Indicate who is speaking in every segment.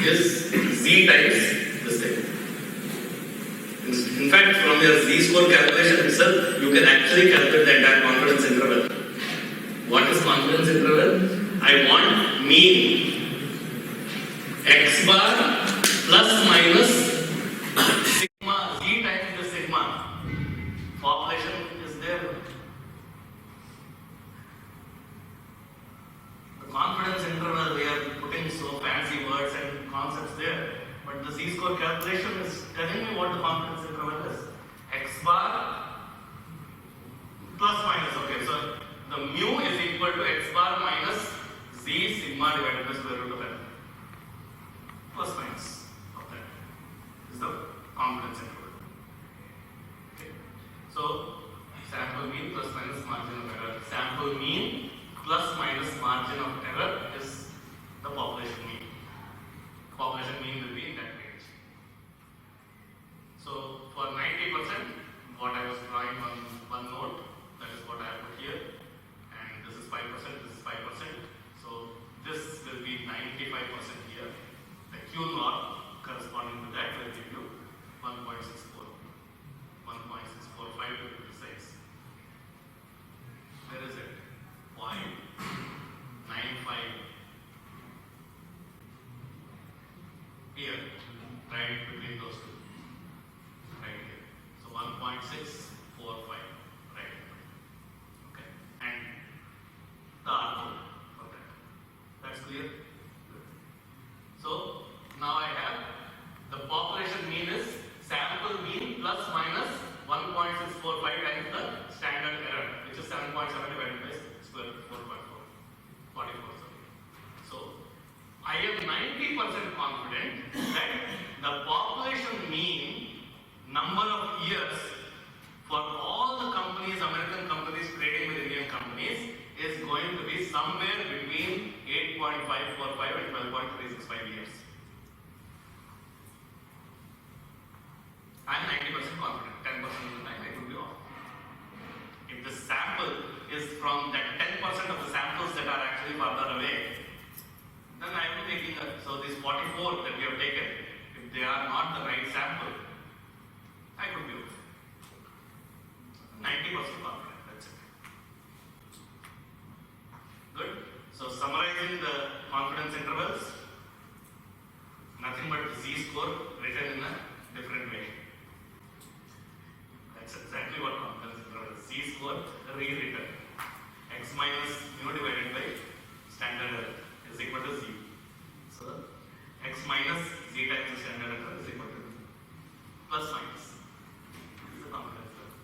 Speaker 1: is Z times this thing. In fact, from your Z-score calculation itself, you can actually calculate the entire confidence interval. What is confidence interval? I want mean x bar plus minus sigma Z times the sigma. Population is there. The confidence interval, we are putting so fancy words and concepts there. But the Z-score calculation is telling me what the confidence interval is. X bar plus minus. Okay, so the mu is equal to x bar minus Z sigma divided by square root of n. Plus minus of that is the confidence interval. Okay, so sample mean plus minus margin of error. Sample mean plus minus margin of error is the population mean. Population mean will be in that range. So for 90%, what I was drawing on one note, that is what I have put here, and this is 5%, this is 5%. So this will be 95% here. The Q naught corresponding to that will give you 1.64, 1.645 to be precise. Where is it? 0.95. Here, right between those two, right here. So 1.645, right? Okay, and the R for that. That's clear. So now I have the population mean is sample mean plus minus 1.645 times the standard error, which is 7.7 divided by square root 4.4, 44. So I am 90% confident that the population mean number of years for all the companies, American companies trading with Indian companies, is going to be somewhere between 8.545 and 12.365 years. I am 90% confident. 10% of the time I could be off. If the sample is from that 10% of the samples that are actually further away, then I am taking so these 44 that we have taken, if they are not the right sample, I could be off. 90% confident, that's it. Good. So summarizing the confidence intervals, nothing but Z-score written in a different way. That's exactly what confidence interval is. Z-score rewritten. X minus mu divided by standard error is equal to Z. So x minus Z times the standard error is equal to plus minus. This is the confidence level.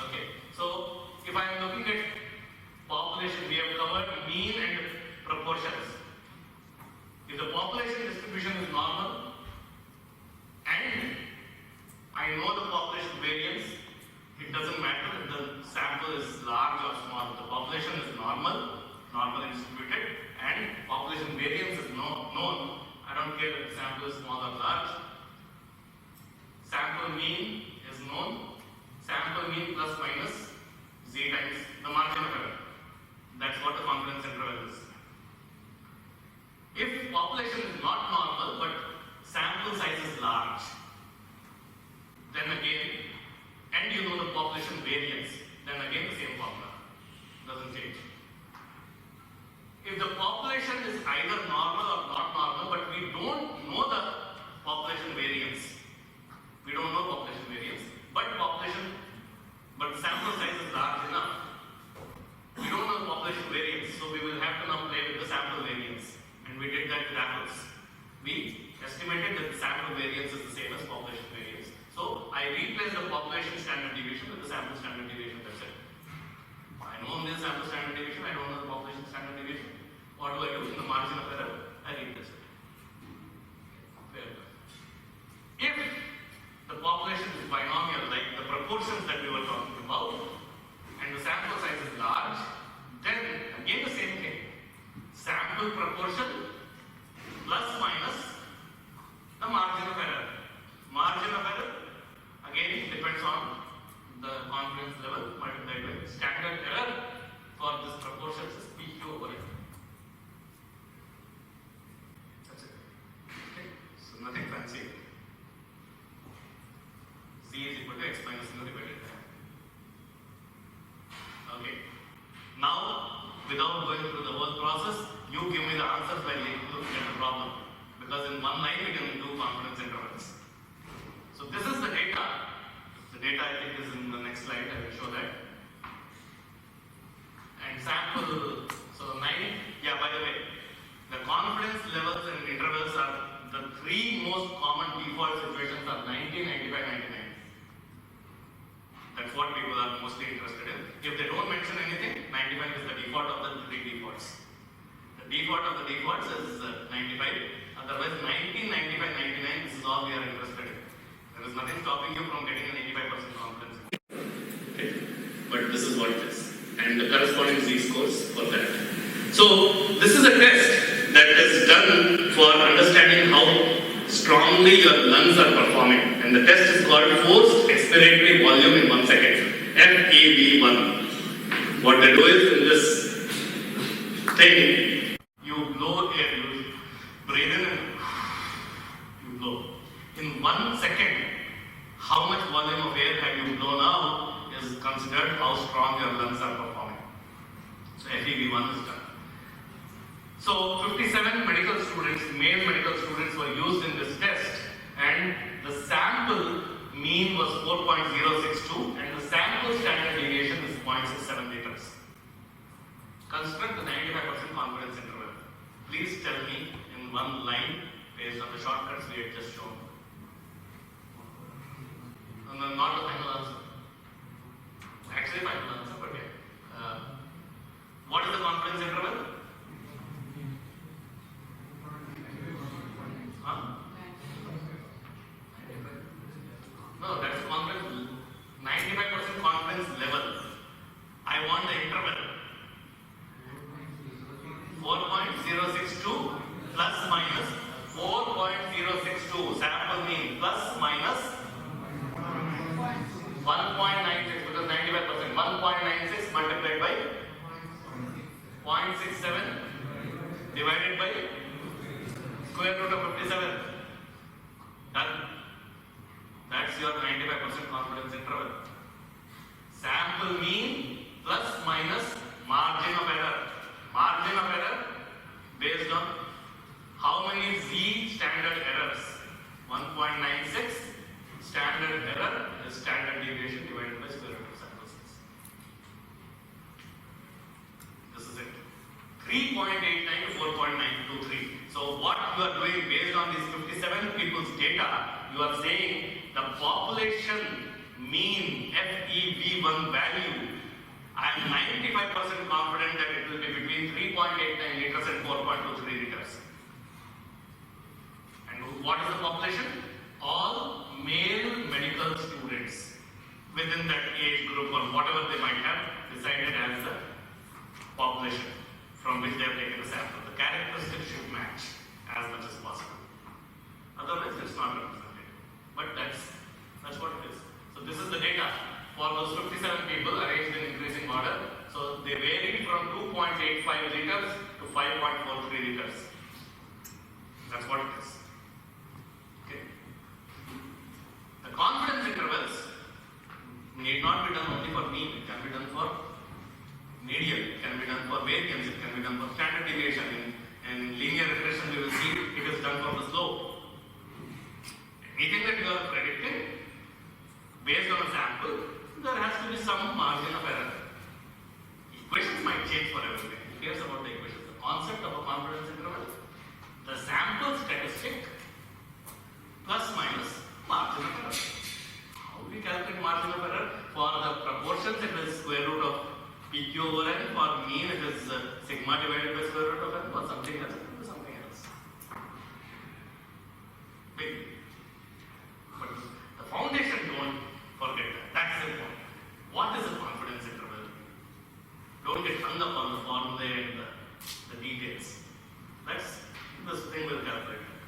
Speaker 1: Okay, so if I am looking at population, we have covered mean and proportions. If the population distribution is normal and I know the population variance, it doesn't matter if the sample is large or small. The population is normally distributed, and population variance is known. I don't care if the sample is small or large. Sample mean is known. Sample mean plus minus Z times the margin of error. That's what the confidence interval is. If population is not normal but sample size is large, then again, and you know the population variance, then again the same formula doesn't change. If the population is either normal or not normal, but we don't know the population variance, we don't know population variance, but sample size is large enough. We don't know the population variance, so we will have to now play with the sample variance, and we did that with apples. We estimated that the sample variance is the same as population variance. So I replace the population standard deviation with the sample standard deviation. That's it. I know the sample standard deviation, I don't know the population standard deviation. What do I do? In the margin of error, I replace it. Fair enough. If the population is binomial, like the proportions that we were talking about, and the sample size is large, then again the same thing. Sample proportion plus minus the margin of error. Margin of error again depends on the confidence level multiplied by standard error for this proportion is PQ over N. That's it. without going through the whole process, you give me the answers by looking at the problem. Because in one line we can do confidence intervals. So this is the data. The data I think is in the next slide. I will show that. And sample, so 9, yeah, by the way, the confidence levels and intervals are the three most common default situations are 90, 95, 99. That's what people are mostly interested in. If they don't mention anything, 95 is the default of the three defaults. The default of the defaults is 95. Otherwise, 90, 95, 99, this is all we are interested in. There is nothing stopping you from getting an 85% confidence. Okay. But this is what it is. And the corresponding Z-scores for that. So, this is a test that is done for understanding how strongly your lungs are performing. And the test is called forced expiratory volume in 1 second. FEV1. What they do is in this thing, you blow air, you breathe in and you blow. In 1 second, how much volume of air have you blown out is considered how strong your lungs are performing. So FEV1 is done. So 57 medical students, male medical students were used in this test, and the sample mean was 4.062 and the sample standard deviation is 0.67 liters. Construct the 95% confidence interval. Please tell me in one line based on the shortcuts we had just shown. No, not the final answer. Actually, final answer, but yeah. What is the confidence interval? Huh? No, that's confidence. 95% confidence level. I want the interval. 4.062 plus minus 4.062 sample mean plus minus 1.96 because 95%. 1.96 multiplied by 0.67 divided by square root of 57. Done. That's your 95% confidence interval. Sample mean plus minus margin of error. Margin of error based on how many Z standard errors? 1.96 standard error is standard deviation divided by square root of sample size. This is it. 3.89 to 4.923. So what you are doing based on these 57 people's data, you are saying the population mean FEV1 value. I am 95% confident that it will be between 3.89 liters and 4.23 liters. And what is the population? All male medical students within that age group or whatever they might have decided as the population from which they have taken the sample. The characteristics should match as much as possible. Otherwise, it's not representative. But that's what it is. So this is the data for those 57 people arranged in increasing order. So they varied from 2.85 liters to 5.43 liters. That's what it is. Okay. The confidence intervals need not be done only for mean. It can be done for median. It can be done for variance. It can be done for standard deviation. In linear regression, we will see it is done for the slope. Anything that you are predicting based on a sample, there has to be some margin of error. Equations might change for everything. Who cares about the equations? The concept of a confidence interval, the sample statistic plus minus margin of error. How do we calculate margin of error? For the proportions, it is square root of PQ over N. For mean, it is sigma divided by square root of N. For something else, it will be something else. Maybe. But the foundation, don't forget that. That's the point. What is a confidence interval? Don't get hung up on the formula and the details. This thing will calculate that.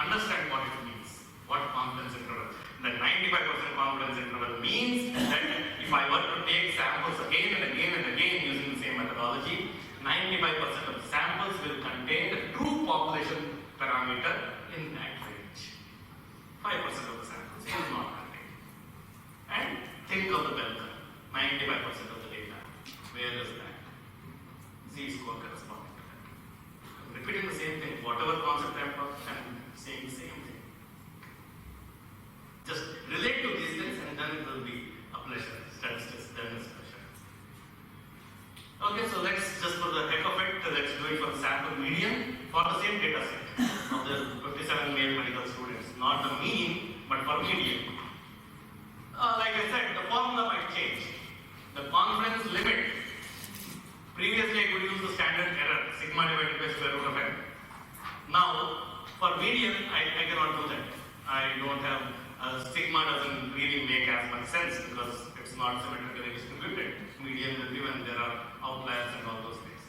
Speaker 1: Understand what it means. What confidence interval? The 95% confidence interval means that if I were to take samples again and again and again using the same methodology, 95% of the samples will contain the true population parameter in that range. 5% of the samples will not contain. And think of the bell curve. 95% of the data. Where is that? whatever concept I'm talking, I'm saying the same thing. Just relate to these things and then it will be a pleasure. Statistics, then it's pleasure. Okay, so let's just for the heck of it, let's do it for the sample median for the same data set of the 57 male medical students. Not the mean, but for median. Like I said, the formula might change. The confidence limit. Previously, I could use the standard error, sigma divided by square root of n. Now, for median, I cannot do that. I don't have, sigma doesn't really make as much sense because it's not symmetrically distributed. Median will be when there are outliers and all those things.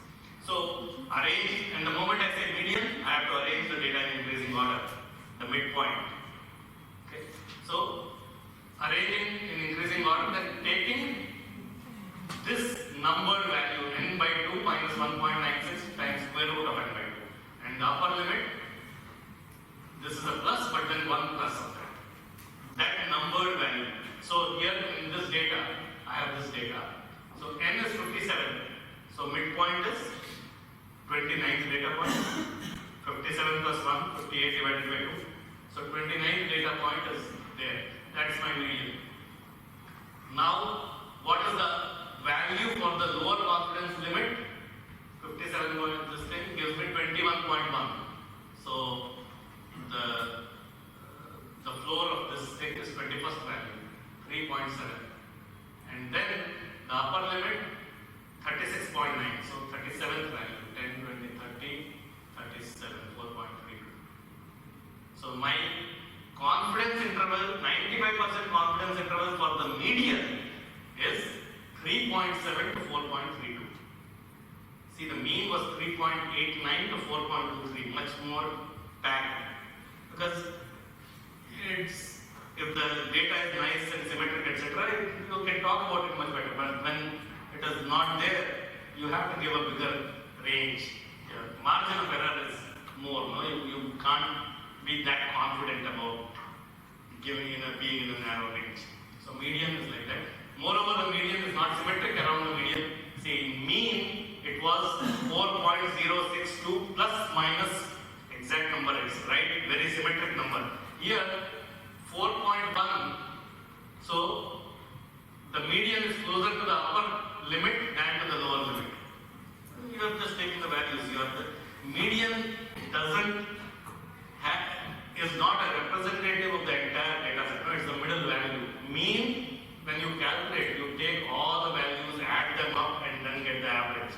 Speaker 1: So, arrange, and the moment I say median, I have to arrange the data in increasing order, the midpoint. Okay. So, arranging in increasing order, then taking this numbered value n by 2 minus 1.96 times square root of n by 2. And the upper limit, this is a plus, but then 1 plus of that. That numbered value. So here in this data, I have this data. So n is 57. So midpoint is 29th data point. 57 plus 1, 58 divided by 2. So 29th data point is there. That's my median. Now, what is the value for the lower confidence limit? 57 point this thing gives me 21.1. So the floor of this thing is 21st value, 3.7. And then the upper limit 36.9. So 37th value, 10, 20, 30, 37, 4.32. So my confidence interval, 95% confidence interval for the median is 3.7 to 4.32. See, the mean was 3.89 to 4.23, much more packed. Because it's, if the data is nice and symmetric, etc., you can talk about it much better. But when it is not there, you have to give a bigger range. Yeah, margin of error is more. No, you can't be that confident about being in a narrow range. So median is like that. Moreover, the median is not symmetric around the median. See, in mean, it was 4.062 plus minus exact number is, right? Very symmetric number. Here, 4.1. So, the median is closer to the upper limit than to the lower limit. You have just taken the values. The median is not a representative of the entire data set. No, it's the middle value. Mean, when you calculate, you take all the values, add them up, and then get the average.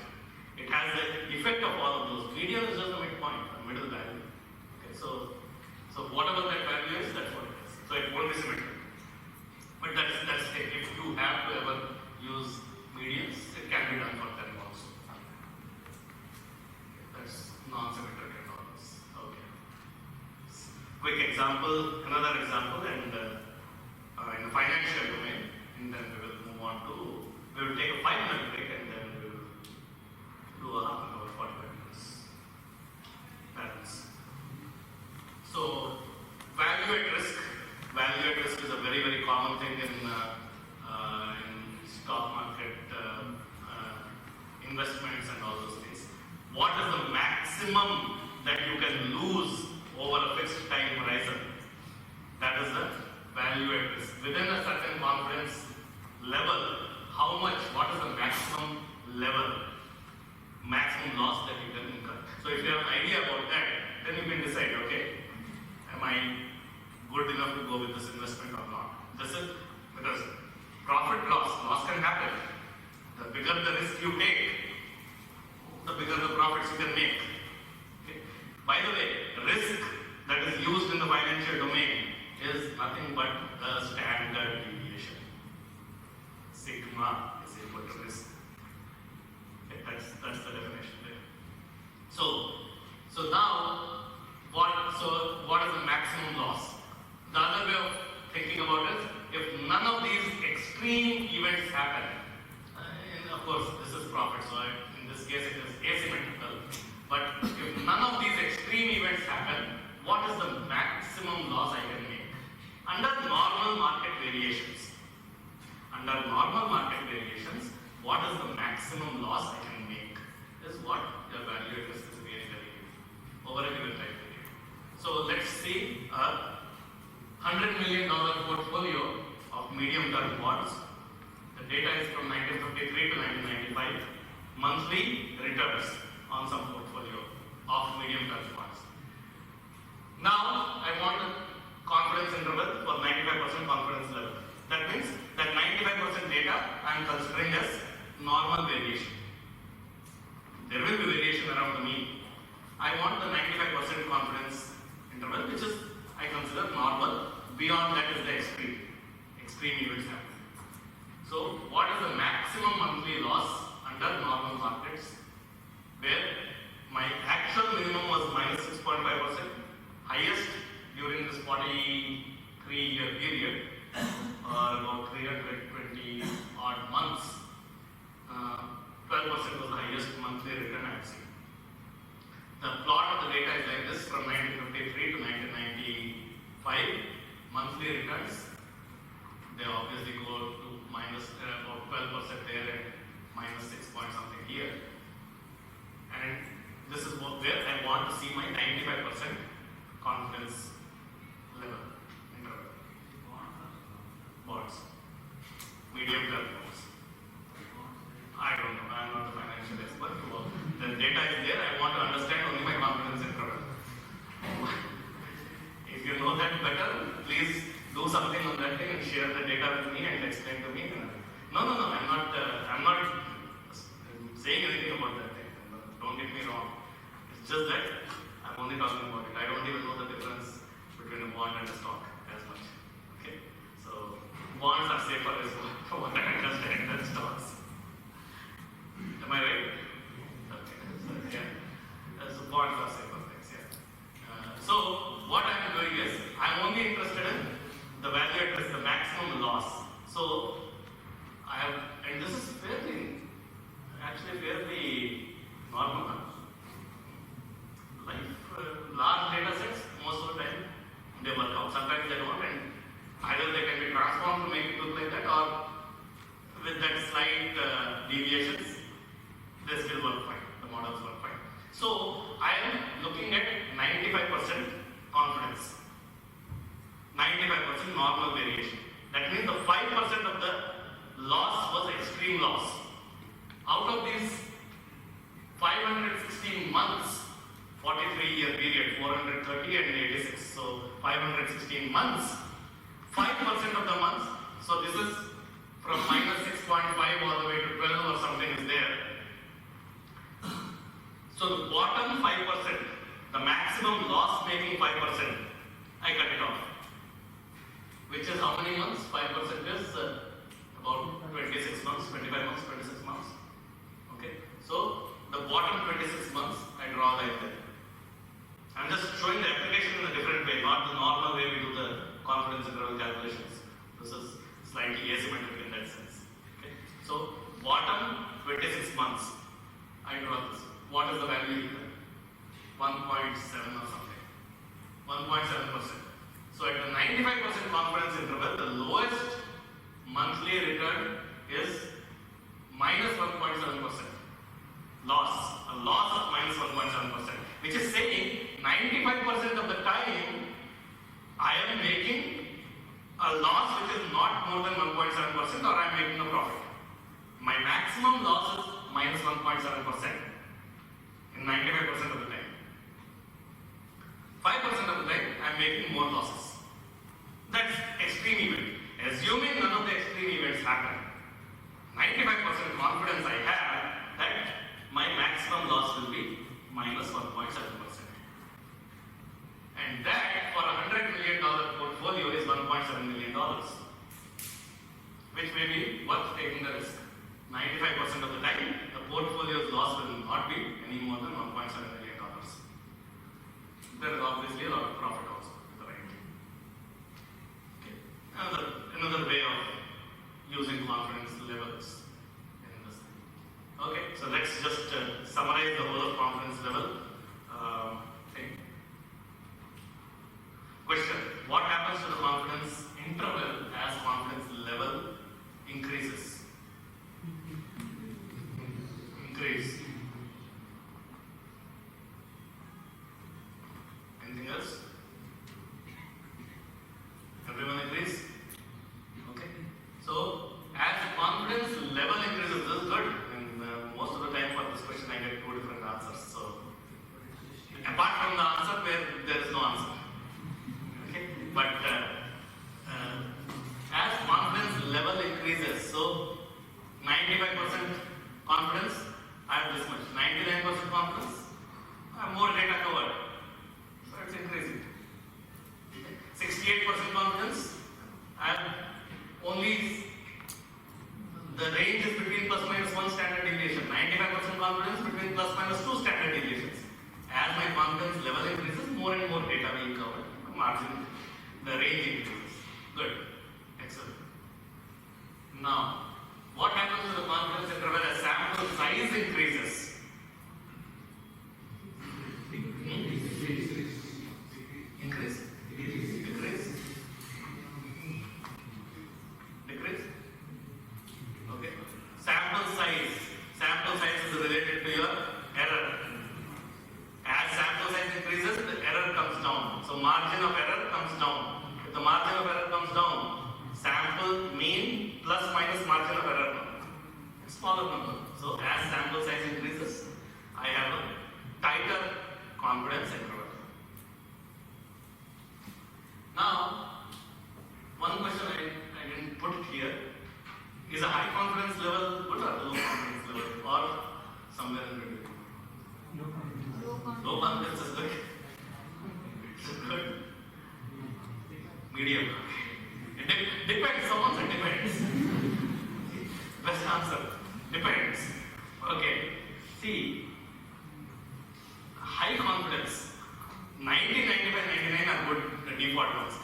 Speaker 1: It has the effect of all of those. Median is just the midpoint, the middle value. Okay, so whatever that value is, that's what it is. So it won't be symmetric. But that's it. If you have to ever use medians, it can be done for them also. That's non-symmetric and all this. Okay. Quick example, another example, and in the financial domain, and then we will move on to, we will take a 5-minute break and then we will do a half an hour, 45 minutes. Balance. So, value at risk. Value at risk is a very, very common thing in stock market investments and all those things. What is the maximum that you can lose over a fixed time horizon? That is the value at risk. Within a certain confidence level, how much, what is the maximum level, maximum loss that you can incur? So if you have an idea about that, then you can decide, okay, am I good enough to go with this investment or not? This is because profit loss can happen. The bigger the risk you take, the bigger the profits you can make. Okay? By the way, risk that is used in the financial domain is nothing but the standard deviation. Sigma is equal to risk. Okay, that's the definition there. So now, what is the maximum loss? The other way of thinking about it is, if none of these extreme events happen, and of course this is profit, so in this case it is asymmetrical, but if none of these extreme events happen, what is the maximum loss I can make? Under normal market variations, what is the maximum loss I can make is what your value at risk is really over a given time. monthly returns on some portfolio of medium term funds. Now, I want a confidence interval for 95% confidence level. That means that 95% data I am considering as normal variation. There will be variation around the mean. I want the 95% confidence interval, which is I consider normal. Beyond that is the extreme events happen. So, what is the maximum monthly loss under normal markets, where my actual minimum was minus 6.5%, highest during this 43-year period, or about 320 odd months, 12% was the highest monthly return I have seen. The plot of the data is like this from 1953 to 1995. Monthly returns, they obviously go to minus about 12% there and minus 6 point something here. And this is where I want to see my 95% confidence level interval. Bonds. Medium term bonds. I don't know. I am not a financial expert. The data is there. I want to understand only my confidence interval. If you know that better, please do something on that thing and share the data with me and explain to me. No. I'm not saying anything about that thing. Don't get me wrong. It's just that I'm only talking about it. I don't even know the difference between a bond and a stock as much. Okay? So bonds are safer as well, from what I understand, than stocks. Am I right? Okay. So, yeah. So bonds are safer things, yeah. So what I'm doing is, I'm only interested in the value at risk, the maximum loss. So I have, and this is actually fairly normal. Large data sets, most of the time, they work out. Sometimes they don't, and either they can be transformed to make it look like that, or with that slight deviations, they still work fine. The models work fine. So I am looking at 95% confidence, 95% normal variation. That means the 5% of the loss was extreme loss. Out of these 516 months, 43-year period, 430 and 86. So 516 months, 5% of the months. So this is from minus 6.5 all the way to 12 or something is there. So the bottom 5%, the maximum loss making 5%, I cut it off. Which is how many months? 5% is about 26 months, 25 months, 26 months. Okay. So the bottom 26 months, I draw like that. I'm just showing the application in a different way, not the normal way we do the confidence interval calculations. This is slightly asymmetric in that sense. Okay. So bottom 26 months, I draw this. What is the value here? 1.7 or something. 1.7%. So at the 95% confidence interval, the lowest monthly return is minus 1.7%. Loss. A loss of minus 1.7%. Which is saying 95% of the time I am making a loss which is not more than 1.7%, or I am making a profit. My maximum loss is minus 1.7% in 95% of the time. 5% of the time I am making more losses. That's extreme event. Assuming none of the extreme events happen, 95% confidence I have that my maximum loss will be minus 1.7%. And that for a $100 million portfolio is $1.7 million, which may be worth taking the risk. 95% of the time, the portfolio's loss will not be any more than $1.7 million. There is obviously a lot of profit also with the right. Okay. Another way of using confidence levels in this. Okay, so let's just summarize the whole of confidence level thing. Question: what happens to the confidence interval as confidence level increases? Increase. Anything else? Everyone agrees? Okay. So as confidence level increases, this is good, and most of the time for this confidence, I have more data covered. So it's increasing. 68% confidence, I have only the range is between plus minus 1 standard deviation. 95% confidence between plus minus 2 standard deviations. As my confidence level increases, more and more data being covered. Margin, the range increases. Good. Excellent. Now, what happens to the confidence interval as sample size increases? Increase? Decrease? Decrease? Okay. Sample size. Sample size is related to your error. As sample size increases, the error comes down. So margin of error comes down. If the margin of error comes down, sample mean plus minus margin of error number. Smaller number. So as sample size increases, I have a tighter confidence interval. Now, one question I didn't put here. Is a high confidence level good or low confidence level or somewhere in between? Low confidence is good. It's good. Medium. It depends. Someone said depends. Best answer. Depends. Okay. See, high confidence, 90, 95, 99 are good, the default ones.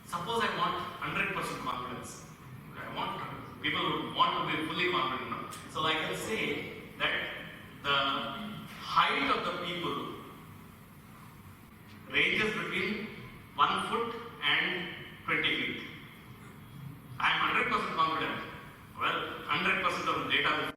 Speaker 1: Suppose I want 100% confidence. I want people who want to be fully confident. No? So I can say that the height of the people ranges between 1 foot and 20 feet. I am 100% confident. Well, 100% of the data will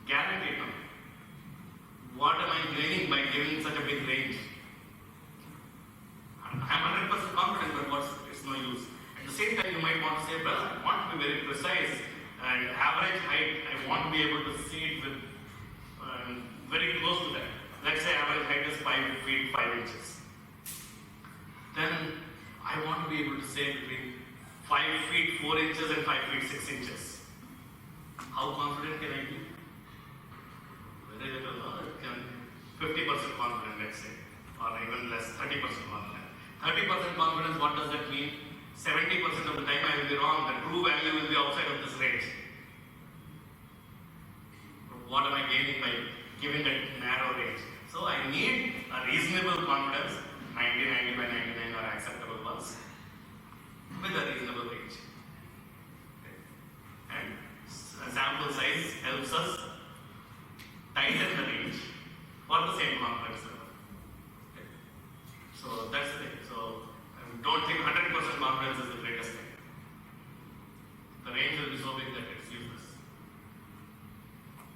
Speaker 1: guaranteed. No? What am I gaining by giving such a big range? I am 100% confident, but it's no use. At the same time, you might want to say, well, I want to be very precise and average height, I want to be able to see it with very close to that. Let's say average height is 5 feet 5 inches. Then I want to be able to say between 5 feet 4 inches and 5 feet 6 inches. How confident can I be? Very little, no? 50% confident, let's say, or even less, 30% confident. 30% confidence, what does that mean? 70% of the time I will be wrong, the true value will be outside of this range. What am I gaining by giving that narrow range? So I need a reasonable confidence, 90, 95, 99 are acceptable ones, with a reasonable range. Okay. And sample size helps us tighten the range for the same confidence level. Okay. So that's the thing. So don't think 100% confidence is the greatest thing. The range will be so big that it's useless.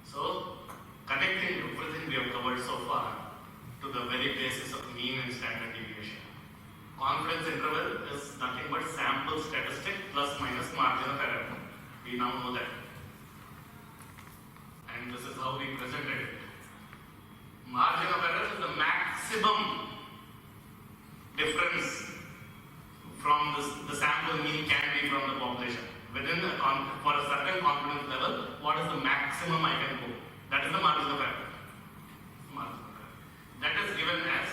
Speaker 1: So connecting everything we have covered so far to the very basis of mean and standard deviation. Confidence interval is nothing but sample statistic plus minus margin of error. We now know that. And this is how we presented it. Margin of error is the maximum difference from the sample mean can be from the population. Within for a certain confidence level, what is the maximum I can go? That is the margin of error. Margin of error. That is given as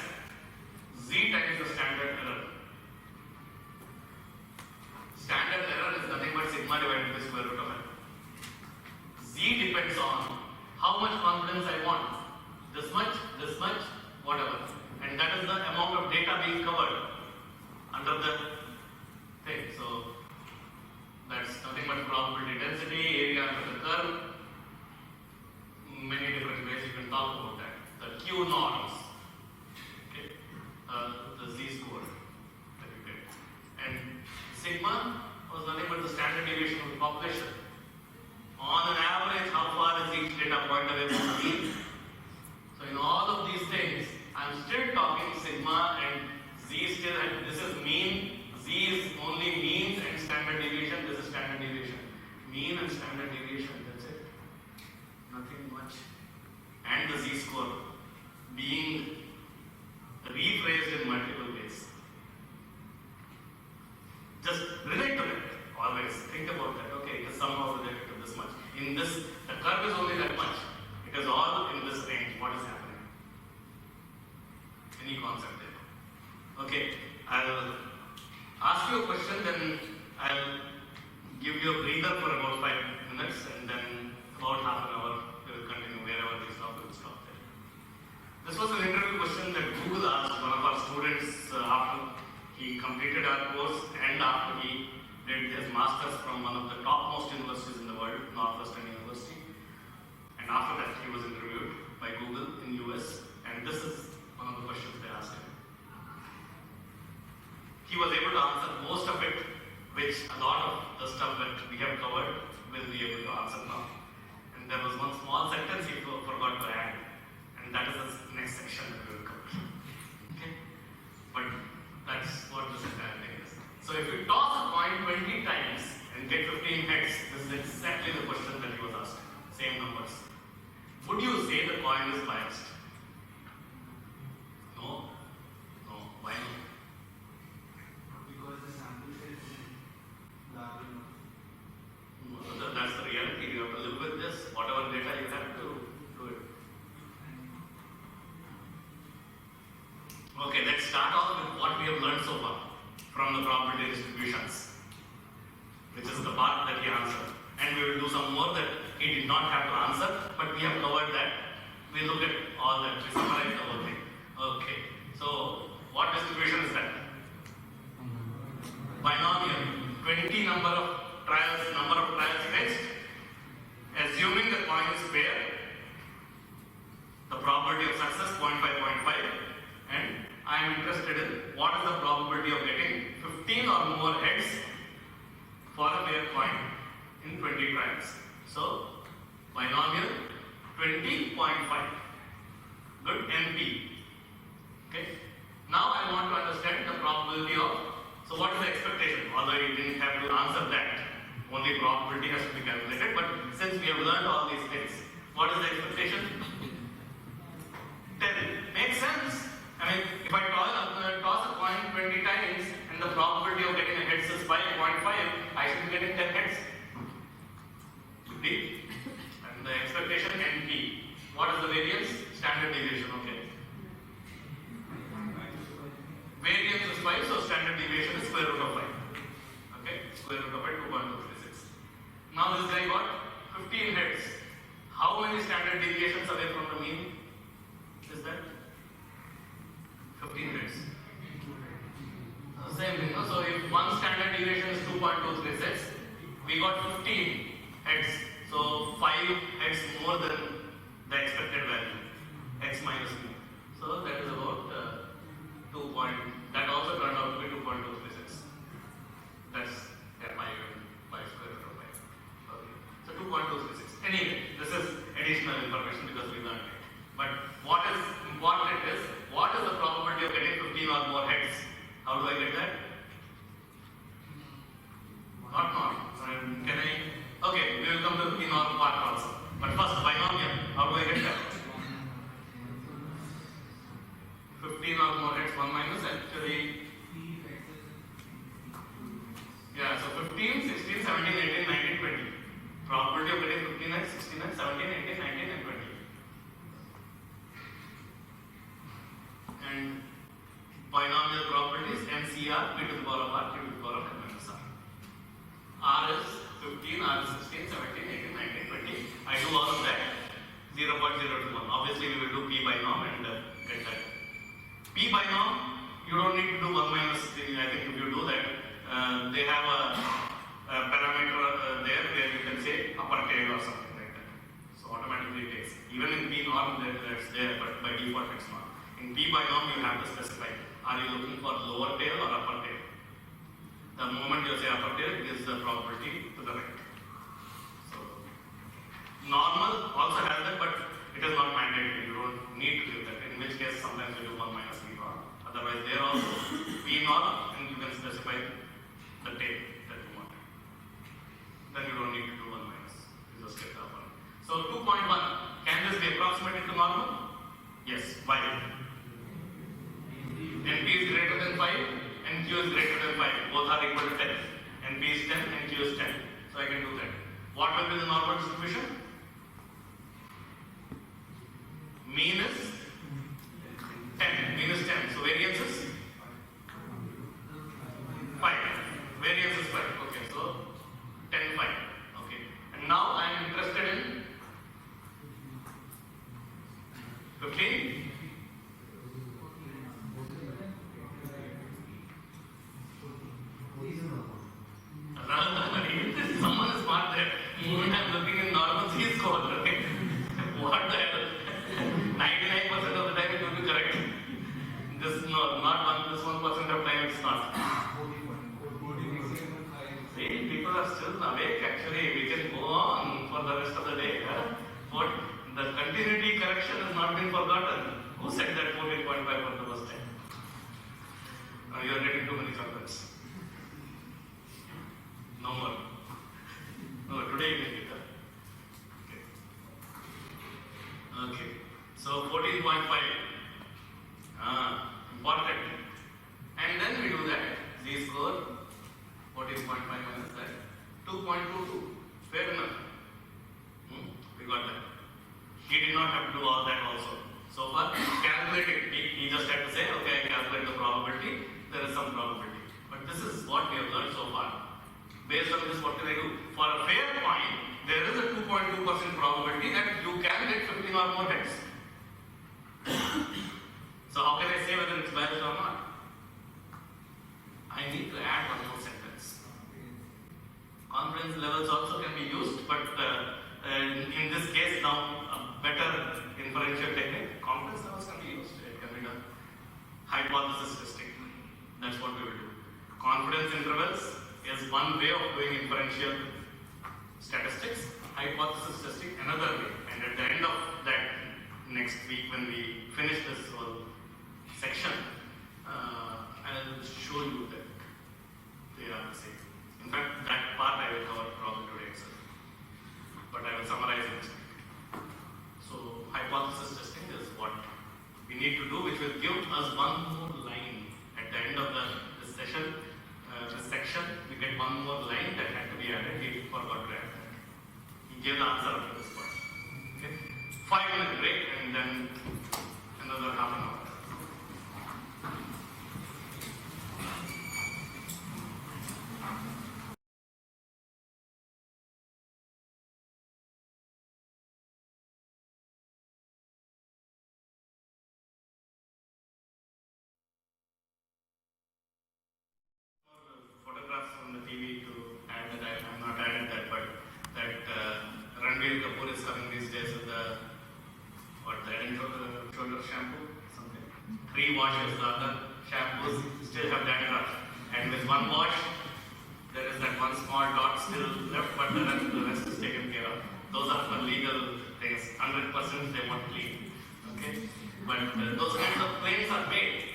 Speaker 1: z times the standard error. Standard error is nothing but sigma divided by the square root of error. Z depends on how much confidence I want. This much, whatever. And that is the amount of data being covered under the thing. So that's nothing but probability density, area under the curve. Many different ways you can talk about that. The Q norms. Okay. The Z score that you get. And sigma was nothing but the standard deviation of the population. On an average, how far is each data point away from the mean? So in all of these things, I'm still talking sigma and Z still, and this is mean, Z is only means and standard deviation, this is standard deviation. Mean and standard deviation deviation, that's it. Nothing much. And the z-score being rephrased in multiple ways. Just relate to it. Always think about that. Okay, it is somehow related to this much. In this, the curve is only that much. It is all in this range. What is happening? Any concept there? Okay, I'll ask you a question, then I'll give you a breather for about 5 minutes, and then about half an hour we will continue wherever we stop. We will stop there. This was an interview question that Google asked one of our students after he completed our course and after he did his masters from one of the topmost universities in the world, Northwestern University. And after that, he was interviewed by Google in US, and this is one of the questions they asked him. He was able to answer most of it, which a lot of the stuff that we have covered will be able to answer now. And there was one small sentence he forgot to add, and that is the next section that we will cover. Okay? But that's what this entire thing is. So if you toss a coin 20 times and get 15 heads, this is exactly the question that he was asked. Same numbers. Would you say the coin is biased? No. No. Why not?
Speaker 2: Because the sample size is large enough.
Speaker 1: No, that's the reality. You have to live with this. Whatever data you have to do it. Okay, let's start off with what we have learned so far from the probability distributions, which is the part that he answered. And we will do some more that he did not have to answer, but we have covered that. We look at all that. We summarize the whole thing. Okay, so what distribution is that? Binomial. 20 number of trials fixed. Assuming the coin is fair, the probability of success 0.5, 0.5, and I am interested in what is the probability of getting 15 or more heads for a fair coin in 20 trials. So, binomial 20.5. Good, NP. Okay. Now I want to understand the probability of. So what is the expectation? Although you didn't have to answer that, only probability has to be calculated. But since we have learned all these things, what is the expectation? 10. Makes sense. I mean, if I toss a coin 20 times and the probability of getting a heads is 5.5, I should be getting 10 heads. Good deal. And the expectation NP. What is the variance? Standard deviation. Okay. Variance is 5, so standard deviation is square root of 5. Okay, square root of 5, 2.236. Now this guy got 15 heads. How many standard deviations away from the mean is that? 15 heads. Same thing. So if one standard deviation is 2.236, we got 15 heads. So 5 heads more than the expected value, x minus mu. So that is about that also turned out to be 2.236. That's pi square root of 5. Okay. So 2.236. Anyway, this is additional information because we learned it. But what is important is, what is the probability of getting 15 or more heads? How do I get that? Not. Can I? Okay, we will come to the norm part also. But first, binomial. How do I get that? 15 or more heads, 1 minus actually. Yeah, so 15, 16, 17, 18, 19, 20. Probability of getting 15 heads, 16 heads, 17, 18, 19, and 20. And binomial properties, MCR, p to the power of r, q to the power of n minus r. R is 15, R is 16, 17, 18, 19, 20. I do all of that. 0.021. Obviously, we will do p binom and get that. P binom, you don't need to do 1 minus. I think if you do that, they have a parameter there where you can say upper tail or something like that. So automatically it takes. Even in P norm, that's there, but by default it's not. In P binom, you have to specify: are you looking for lower tail or upper tail? The moment you say upper tail, it gives the probability to the right. So normal also has that, but it is not mandatory. You don't need to give that. In which case, sometimes we do 1 minus P norm. Otherwise, there also P norm, and you can specify the tail that you want. Then you don't need to do 1 minus. Is 2.1. Can this be approximated to normal? Yes. Why? NP is greater than 5, NQ is greater than 5. Both are equal to 10. NP is 10, NQ is 10. So I can do that. What will be the normal distribution? Mean is 10. Mean is 10. So variance is 5. Variance is 5. Okay, so 10, 5. Okay. And now I am interested in 15. Someone is smart there. Moment I'm looking in normals, he is called. Okay? What the hell? 99% of the time it will be correct. This no, not one. This 1% of time it's not. See, people are still awake. Actually, we can go on for the rest of the day. Huh? But the continuity correction has not been forgotten. Who said that 14.5 for the first time? Now you are getting too many chocolates. No more. No, today you can get that. Okay. Okay. So 14.5. Important. And then we do that. Z score 14.5 minus that. 2.22. Fair enough. We got that. He did not have to do all that also. So far, calculated. He just had to say, okay, I calculate the probability. There is some probability. But this is what we have learned so far. Based on this, what can I do? For a fair point, there is a 2.2% probability that you can get 15 or more hits. So how can I say whether it's biased or not? I need to add one more sentence. Confidence levels also can be used, but in this case now, a better inferential technique. Confidence levels can be used. It can be done. Hypothesis testing. That's what we will do. Confidence intervals is one way of doing inferential statistics. Hypothesis testing another way. And at the end of that next week, when we finish this whole section, I will show you that they are the same. In fact, that part I will cover probably today itself. But I will summarize it. So hypothesis testing is what we need to do, which will give us one more line at the end of this session. This section, we get one more line that had to be added. He forgot to add that. He gave the answer up to this point. Okay? 5-minute break and then another half an hour. Photographs on the TV to add that. I have not added that, but that Ranbir Kapoor is coming these days with the head and shoulder shampoo, something. 3 washes, the other shampoos still have dandruff, and with 1 wash, there is that 1 small dot still left, but the rest is taken care of. Those are for legal things. 100% they won't clean. Okay, but those kinds of claims are made.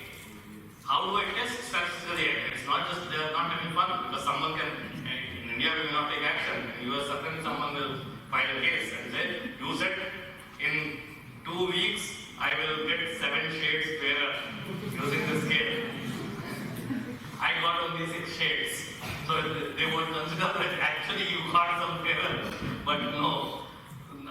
Speaker 1: How do I test statistically? It's not just they are not having fun, because someone can, in India we will not take action. In US certainly someone will file a case and say, you said in 2 weeks I will get 7 shades fairer using this scale. I got only 6 shades. So they won't consider that actually you got some fairer. But no,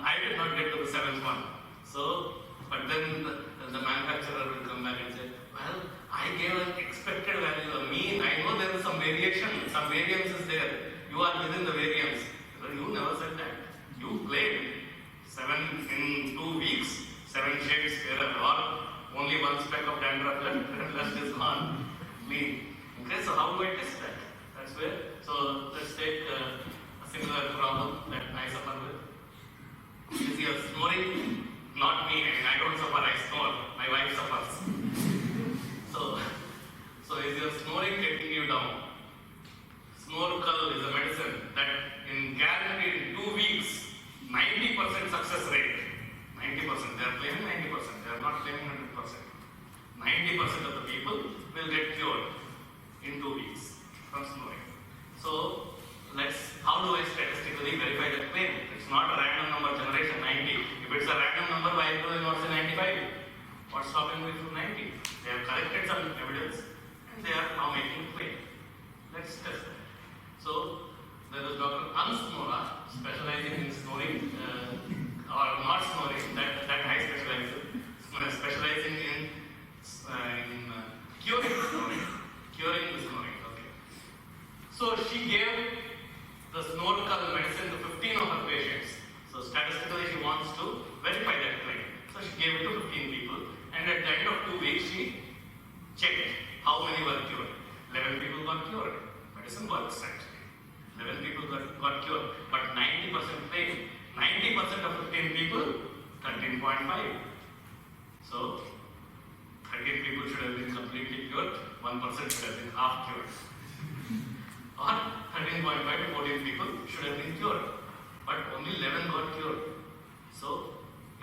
Speaker 1: I did not get to the 7th one. So, but then the manufacturer will come back and say, well, I gave an expected value, a mean. I know there is some variation, some variance is there. You are within the variance. But you never said that. You claimed 7 in 2 weeks, 7 shades fairer, or only 1 speck of dandruff left, and the rest is gone. Clean. Okay, so how do I test that? That's where. So let's take a similar problem that I suffer with. Is your snoring? Not me. I mean, I don't suffer. I snore. My wife suffers. So is your snoring getting you down? Snorkel is a medicine that in guaranteed in 2 weeks, 90% success rate. 90%. They are claiming 90%. They are not claiming 100%. 90% of the people will get cured in 2 weeks from snoring. So how do I statistically verify that claim? It's not a random number generation, 90. checked how many were cured. 11 people got cured. Medicine works actually. 11 people got cured. But 90% failed. 90% of 15 people, 13.5. So, 13 people should have been completely cured. 1% should have been half cured. Or 13.5 to 14 people should have been cured. But only 11 got cured. So,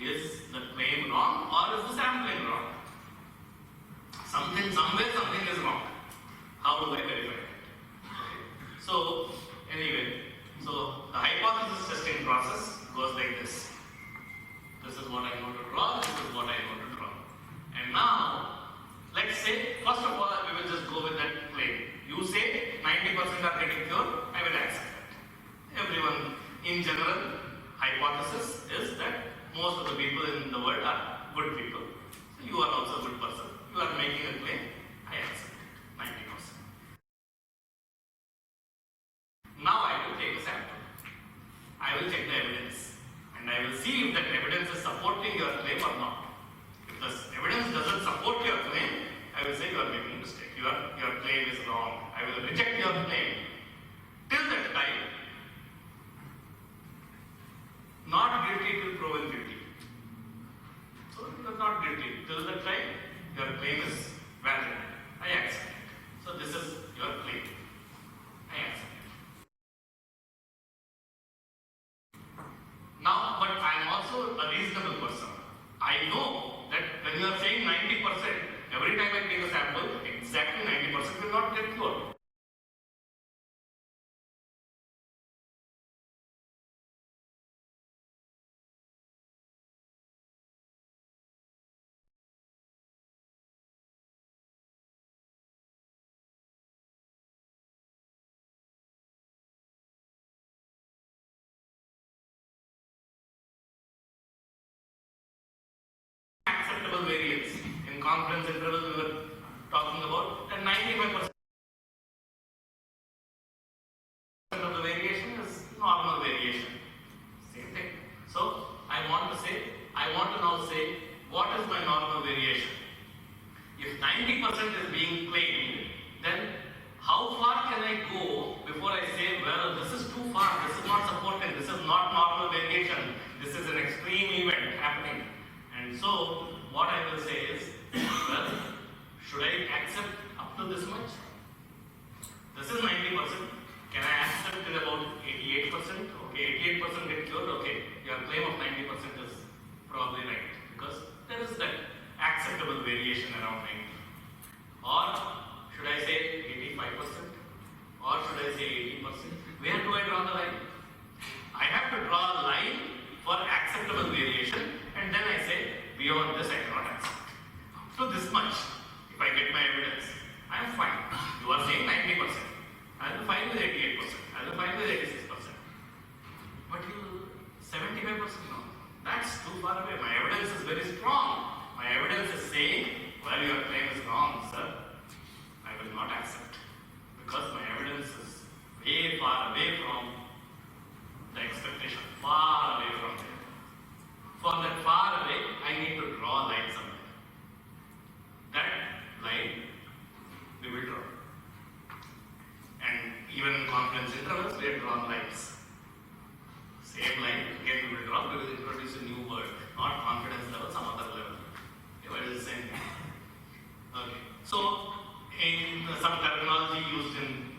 Speaker 1: is the claim wrong or is the sampling wrong? Somewhere something is wrong. How do I verify it? Okay. So, anyway, so the hypothesis testing process goes like this. This is what I want to draw, this is what I want to draw. And now, let's say, first of all, we will just go with that claim. You say 90% are getting cured, I will accept that. Everyone, in general, hypothesis is that most of the people in the world are good people. So you are also a good person. You are making a claim, I accept it, 90%. Now I will take a sample. I will check the evidence. And I will see if that evidence is supporting your claim or not. If the evidence doesn't support your claim, I will say you are making a mistake. Your claim is wrong. I will reject your claim. Till that time, not guilty till proven guilty. So you are not guilty. Till that time, your claim is valid. I accept it. So this is your claim. I accept it. Now, but I am also a reasonable person. I know that when you are saying 90%, every time I take a sample, exactly 90% will not get cured. Acceptable variance. In confidence interval, we were talking about that 95% of the variation is normal variation. Same thing. So, I want to now say, what is my normal variation? If 90% is being claimed, then how far can I go before I say, well, this is too far, this is not supported, this is not normal variation, this is an extreme event happening. And so, what I will say is, well, should I accept up to this much? This is 90%. Can I accept till about 88%? Okay, 88% get cured. Okay, your claim of 90% is probably right because there is that acceptable variation around 90. Or should I say 85%? Or should I say 80%? Where do I draw the line? I have to draw a line for acceptable variation, and then I say beyond this I cannot accept. So this much, if I get my evidence, I am fine. You are saying 90%. I will fine with 88%. I will fine with 86%. But you 75% no. That's too far away. My evidence is very strong. My evidence is saying, well, your claim is wrong, sir. I will not accept. Because my evidence is way far away from the expectation. Far away from there. For that far away, I need to draw a line somewhere. That line we will draw. And even in confidence intervals, we have drawn lines. Same line, again we will draw, we will introduce a new word, not confidence level, some other level. Okay, but it is the same thing. Okay. So, in some terminology used in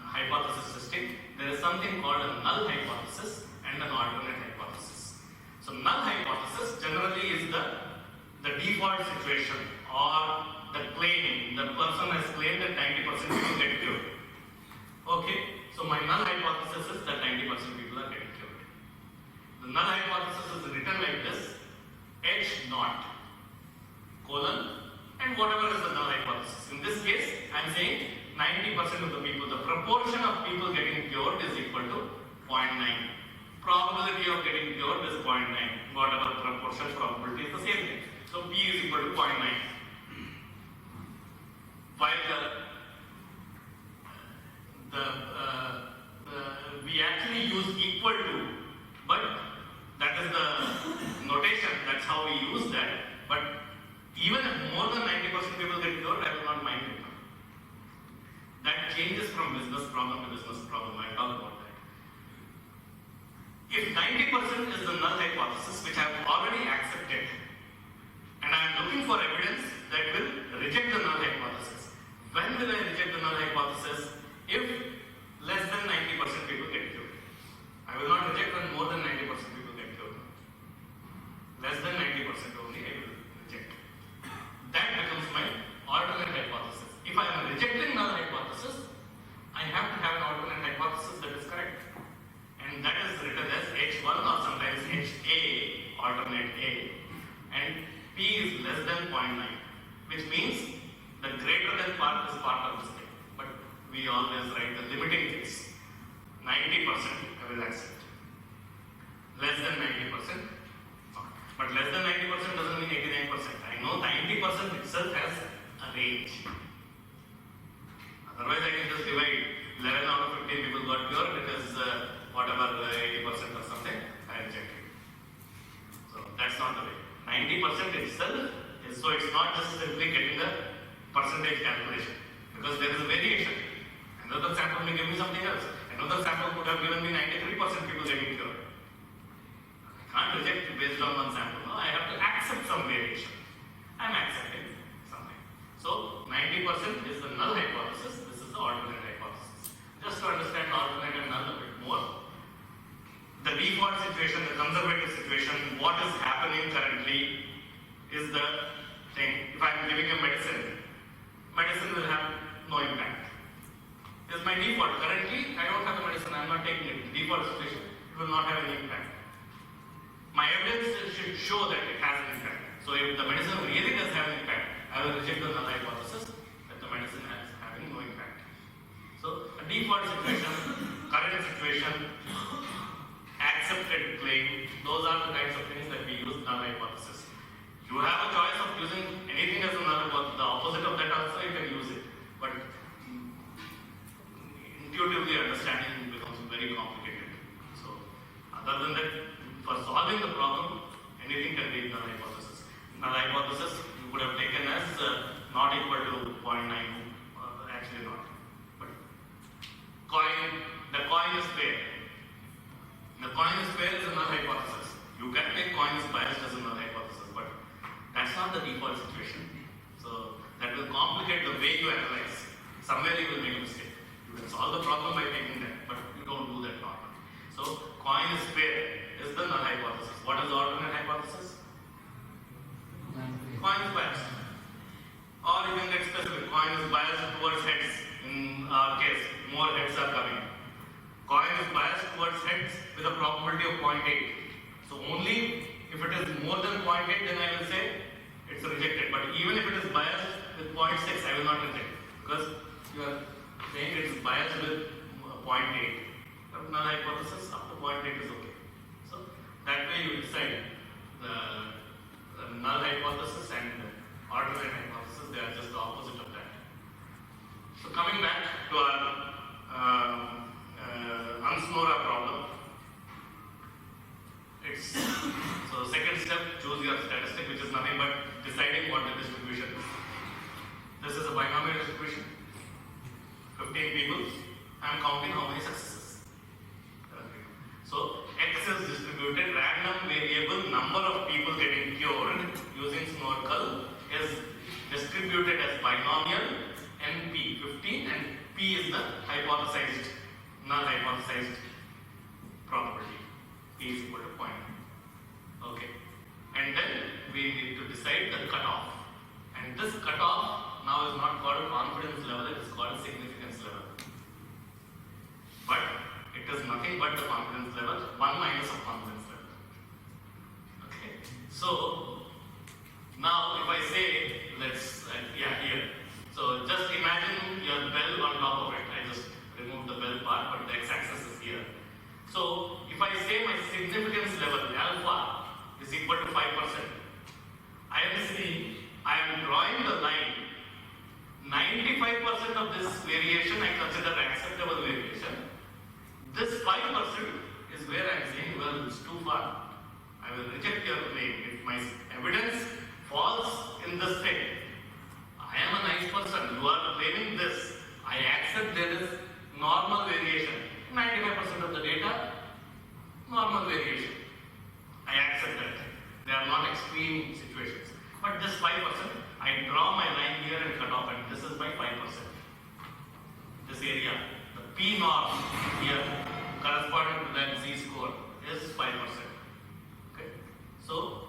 Speaker 1: hypothesis testing, there is something called a null hypothesis and an alternate hypothesis. So null hypothesis generally is the default situation or the claiming. The person has claimed that 90% people get cured. Okay, so my null hypothesis is that 90% people are getting cured. The null hypothesis is written like this: H naught colon and whatever is the null hypothesis. In this case, I am saying 90% of the people, the proportion of people getting cured is equal to 0.9. Probability of getting cured is 0.9. Whatever proportion, probability is the same thing. So P is equal to 0.9. While we actually use equal to, but that is the notation, that's how we use that. But even if more than 90% people get cured, I will not business problem to business problem. I'll talk about that. If 90% is the null hypothesis, which I have already accepted, and I am looking for evidence that will reject the null hypothesis. When will I reject the null hypothesis? If less than 90% people get cured. I will not reject when more than 90% people get cured. Less than 90% only I will reject. That becomes my alternate hypothesis. If I am rejecting null hypothesis, I have to have an alternate hypothesis that is correct. And that is written as H1 or sometimes HA, alternate A. And P is less than 0.9, which means the greater than part is part of this thing. But we always write the limiting case. 90% I will accept. Less than 90%. But less than 90% doesn't mean 89%. I know 90% itself has a range. Otherwise, I can just divide 11 out of 15 people got cured. It is whatever 80% or something. I reject it. So that's not the way. 90% itself is so it's not just simply getting the percentage calculation because there is a variation. Another sample may give me something else. Another sample could have given me 93% people getting cured. I can't reject based on one sample. No, I have to accept some variation. I'm accepting something. So 90% is the null hypothesis. This is the alternate hypothesis. Just to understand alternate and null a bit more, the default situation, the conservative situation, what is happening currently is the thing. If I'm giving a medicine, medicine will have no impact. Is my default. Currently, I don't have a medicine, I'm not taking it. Default situation, it will not have any impact. My evidence should show that it has an impact. So if the medicine really does have an impact, I will reject the null hypothesis that the medicine has having no impact. So a default situation, current situation, accepted claim, those are the kinds of things that we use null hypothesis. You have a choice of using anything as a null hypothesis. The opposite of that also you can use it. But intuitively understanding becomes very complicated. So other than that, for solving the problem, anything can be null hypothesis. Null hypothesis you could have taken as not equal to 0.9, actually not. But the coin is fair. The coin is fair is a null hypothesis. You can take coin is biased as a null hypothesis, but that's not the default situation. So that will complicate the way you analyze. Somewhere you will make a mistake. You can solve the problem by taking that, but you don't do that normally. So coin is fair is the null hypothesis. What is the alternate hypothesis? Coin is biased. Or you can get specific. Coin is biased towards heads. In our case, more heads are coming. Coin is biased towards heads with a probability of 0.8. So only if it is more than 0.8, then I will say it's rejected. But even if it is biased with 0.6, I will not reject. Because you are saying it is biased with 0.8. But null hypothesis up to 0.8 is okay. So that way you decide the null hypothesis and the alternate hypothesis, they are just the opposite of that. So coming back to our Unsnora problem. So the second step, choose your statistic, which is nothing but deciding what the distribution is. This is a binomial distribution. 15 people. I am counting how many successes. So X is distributed, random variable number of people getting cured using Snorkel is distributed as binomial NP 15 and P is the hypothesized, null hypothesized probability. P is equal to 0.9. Okay. And then we need to decide the cutoff. And this cutoff now is not called confidence level, it is called significance level. But it is nothing but the confidence level, 1 minus of confidence level. Okay. So now if I say, here. So just imagine your bell on top of it. I just removed the bell part, but the x-axis is here. So if I say my significance level alpha is equal to 5%, I am drawing the line. 95% of this variation I consider acceptable variation. This 5% is where I am saying, well, it's too far. I will reject your claim. If my evidence falls in this thing, I am a nice person. You are claiming this. I accept there is normal variation. 95% of the data, normal variation. I accept that. They are not extreme situations. But this 5%, I draw my line here and cut off, and this is my 5%. This area, the P norm here, corresponding to that Z-score, is 5%. Okay? So,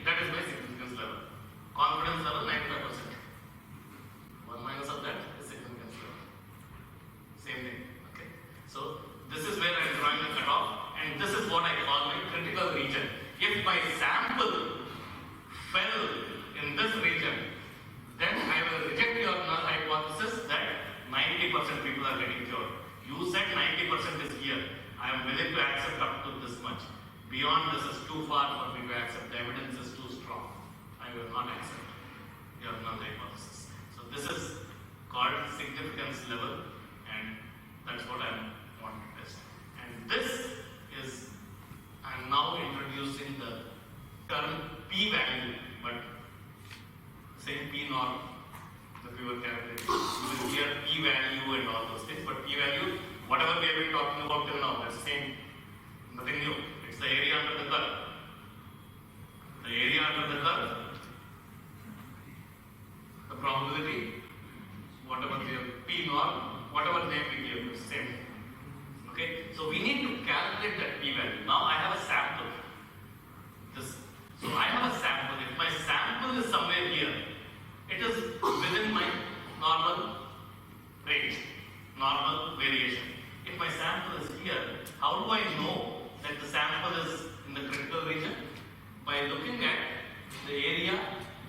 Speaker 1: that is my significance level. Confidence level, 95%. 1 minus of that is significance level. Same thing. Okay? So, this is where I am drawing the cutoff, and this is what I call my critical region. If my sample fell in this region, then I will reject your null hypothesis that 90% people are getting cured. You said 90% is here. I am willing to accept up to this much. Beyond this is too far for me to accept. The evidence is too strong. I will not accept your null hypothesis. So this is called significance level, and that's what I want to test. And this is, I am now introducing the term p-value, but same p norm that we were calculating. You will hear p-value and all those things, but p-value, whatever we have been talking about till now, that's the same, nothing new. It's the area under the curve. The area under the curve, the probability, whatever the p norm, whatever name we give, it's the same. Okay, so we need to calculate that p-value. Now I have a sample. So I have a sample. If my sample is somewhere here, it is within my normal range, normal variation. If my sample is here, how do I know that the sample is in the critical region? By looking at the area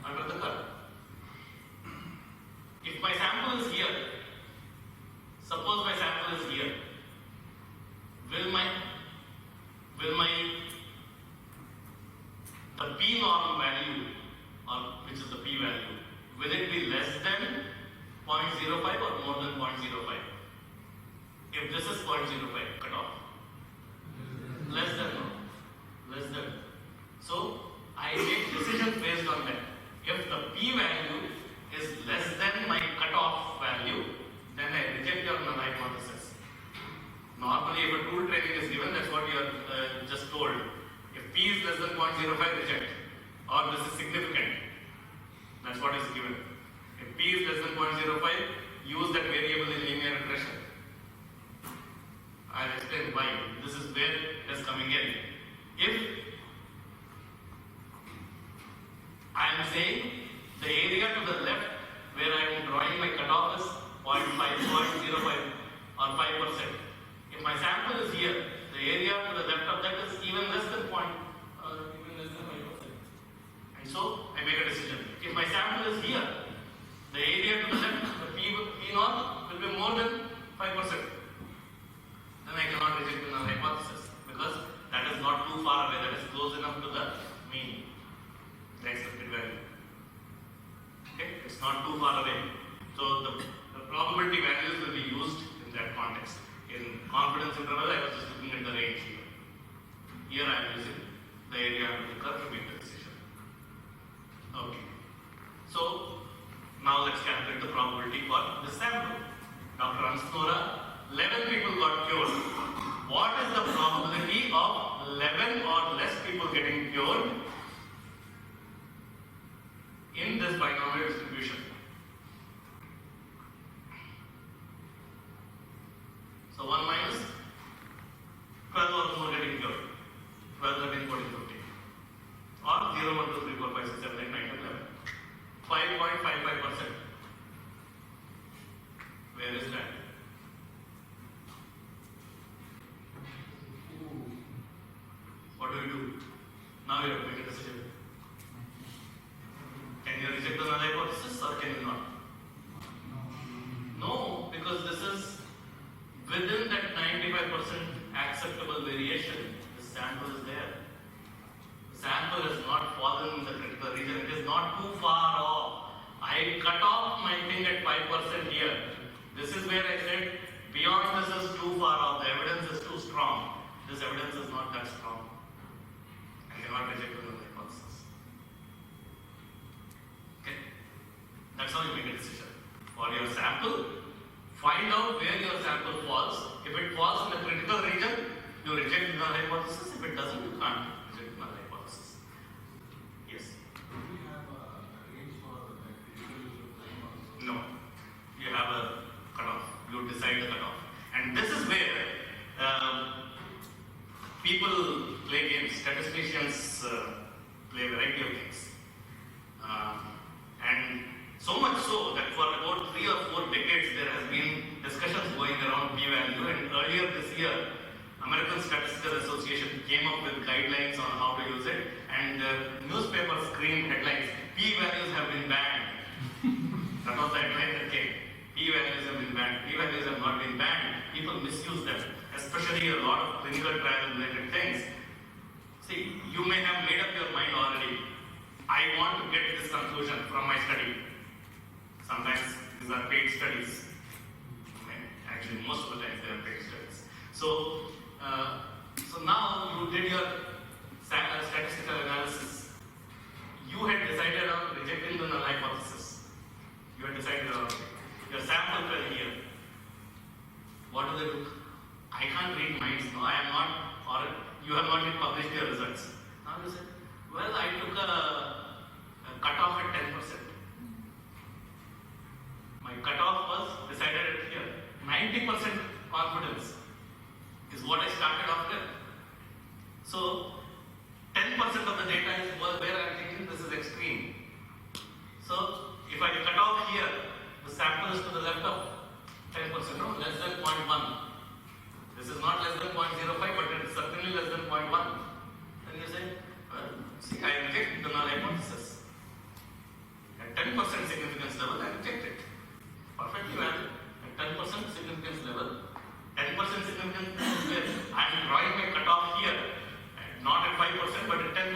Speaker 1: under the curve. If my sample is here, suppose my sample is here, will my the p norm value, or which is the p value, will it be less than 0.05 or more than 0.05? If this is 0.05 cutoff, less than, no, less than. So I make decisions based on that. If the p value is less than my cutoff value, then I reject your null hypothesis. Normally, if a tool training is given, that's what you are just told. If p is less than 0.05, reject. Or this is significant. That's what is given. If p is less than 0.05, use that variable in linear regression. I'll explain why. This is where it is coming in. If I am saying the area to the left where I am drawing my cutoff is 0.5, 0.05 or 5%. If my sample is here, the area to the left of that is even less than 5%. And so I make a decision. If my sample is here, the area to the left, the P norm will be more than 5%. Then I cannot reject the null hypothesis because that is not too far away, that is close enough to the mean, the expected value. Okay, it's not too far away. So the probability values will be used in that context. In confidence interval, I was just looking at the range here. Here I am using the area under the curve to make the decision. Okay. So now let's calculate the probability for the sample. Dr. Ansnora, 11 people got cured. What is the probability of 11 or less people getting cured in this binomial distribution? So 1 minus 12 or more getting cured. 12, 13, 14, 15. Or 0, 1, 2, 3, 4, 5, 6, 7, 8, 9, 10, 11. 5.55%. Where is that? What do we do? Now you have to make a decision. Can you reject the null hypothesis or can you not? No, because this is within that 95% acceptable variation. The sample is there. The sample has not fallen in the critical region. It is not too far off. I cut off my thing at 5% here. This is where I said beyond this is too far off. The evidence is too strong. This evidence is not that strong. I cannot reject the null hypothesis. Okay? That's how you make a decision. For your sample, Find out where your sample falls. If it falls in a critical region, you reject the null hypothesis. If it doesn't, you can't reject the null hypothesis. Yes?
Speaker 3: Do we have a range for the critical time also?
Speaker 1: No. You have a cutoff. You decide the cutoff. And this is where people play games. Statisticians play a variety of games. And so much so that for about 3 or 4 decades there has been discussions going around p-value, and earlier this year American Statistical Association came up with guidelines on how to use it, and newspapers screamed headlines, p-values have been banned. That was the headline that came. P-values have been banned. P-values have not been banned. People misuse them, especially a lot of clinical trial related things. See, you may have made up your mind already. I want to get this conclusion from my study. Sometimes these are paid studies. Okay? Actually, most of the times they are paid studies. So now you did your statistical analysis. You had decided on rejecting the null hypothesis. You had decided on your sample fell here. What do? I can't read minds. No, I am not, or you have not yet published your results. Now you say, well, I took a cutoff at 10%. My cutoff was decided at here. 90% confidence is what I started off with. So 10% of the data is where I am thinking this is extreme. So if I cut off here, the sample is to the left of 10%, no, less than 0.1. This is not less than 0.05, but it is certainly less than 0.1. Then you say, well, see, I reject the null hypothesis. At 10% significance level, I reject it. Perfectly valid. At 10% significance level, 10% significance level, I am drawing my cutoff here, not at 5%, but at 10%.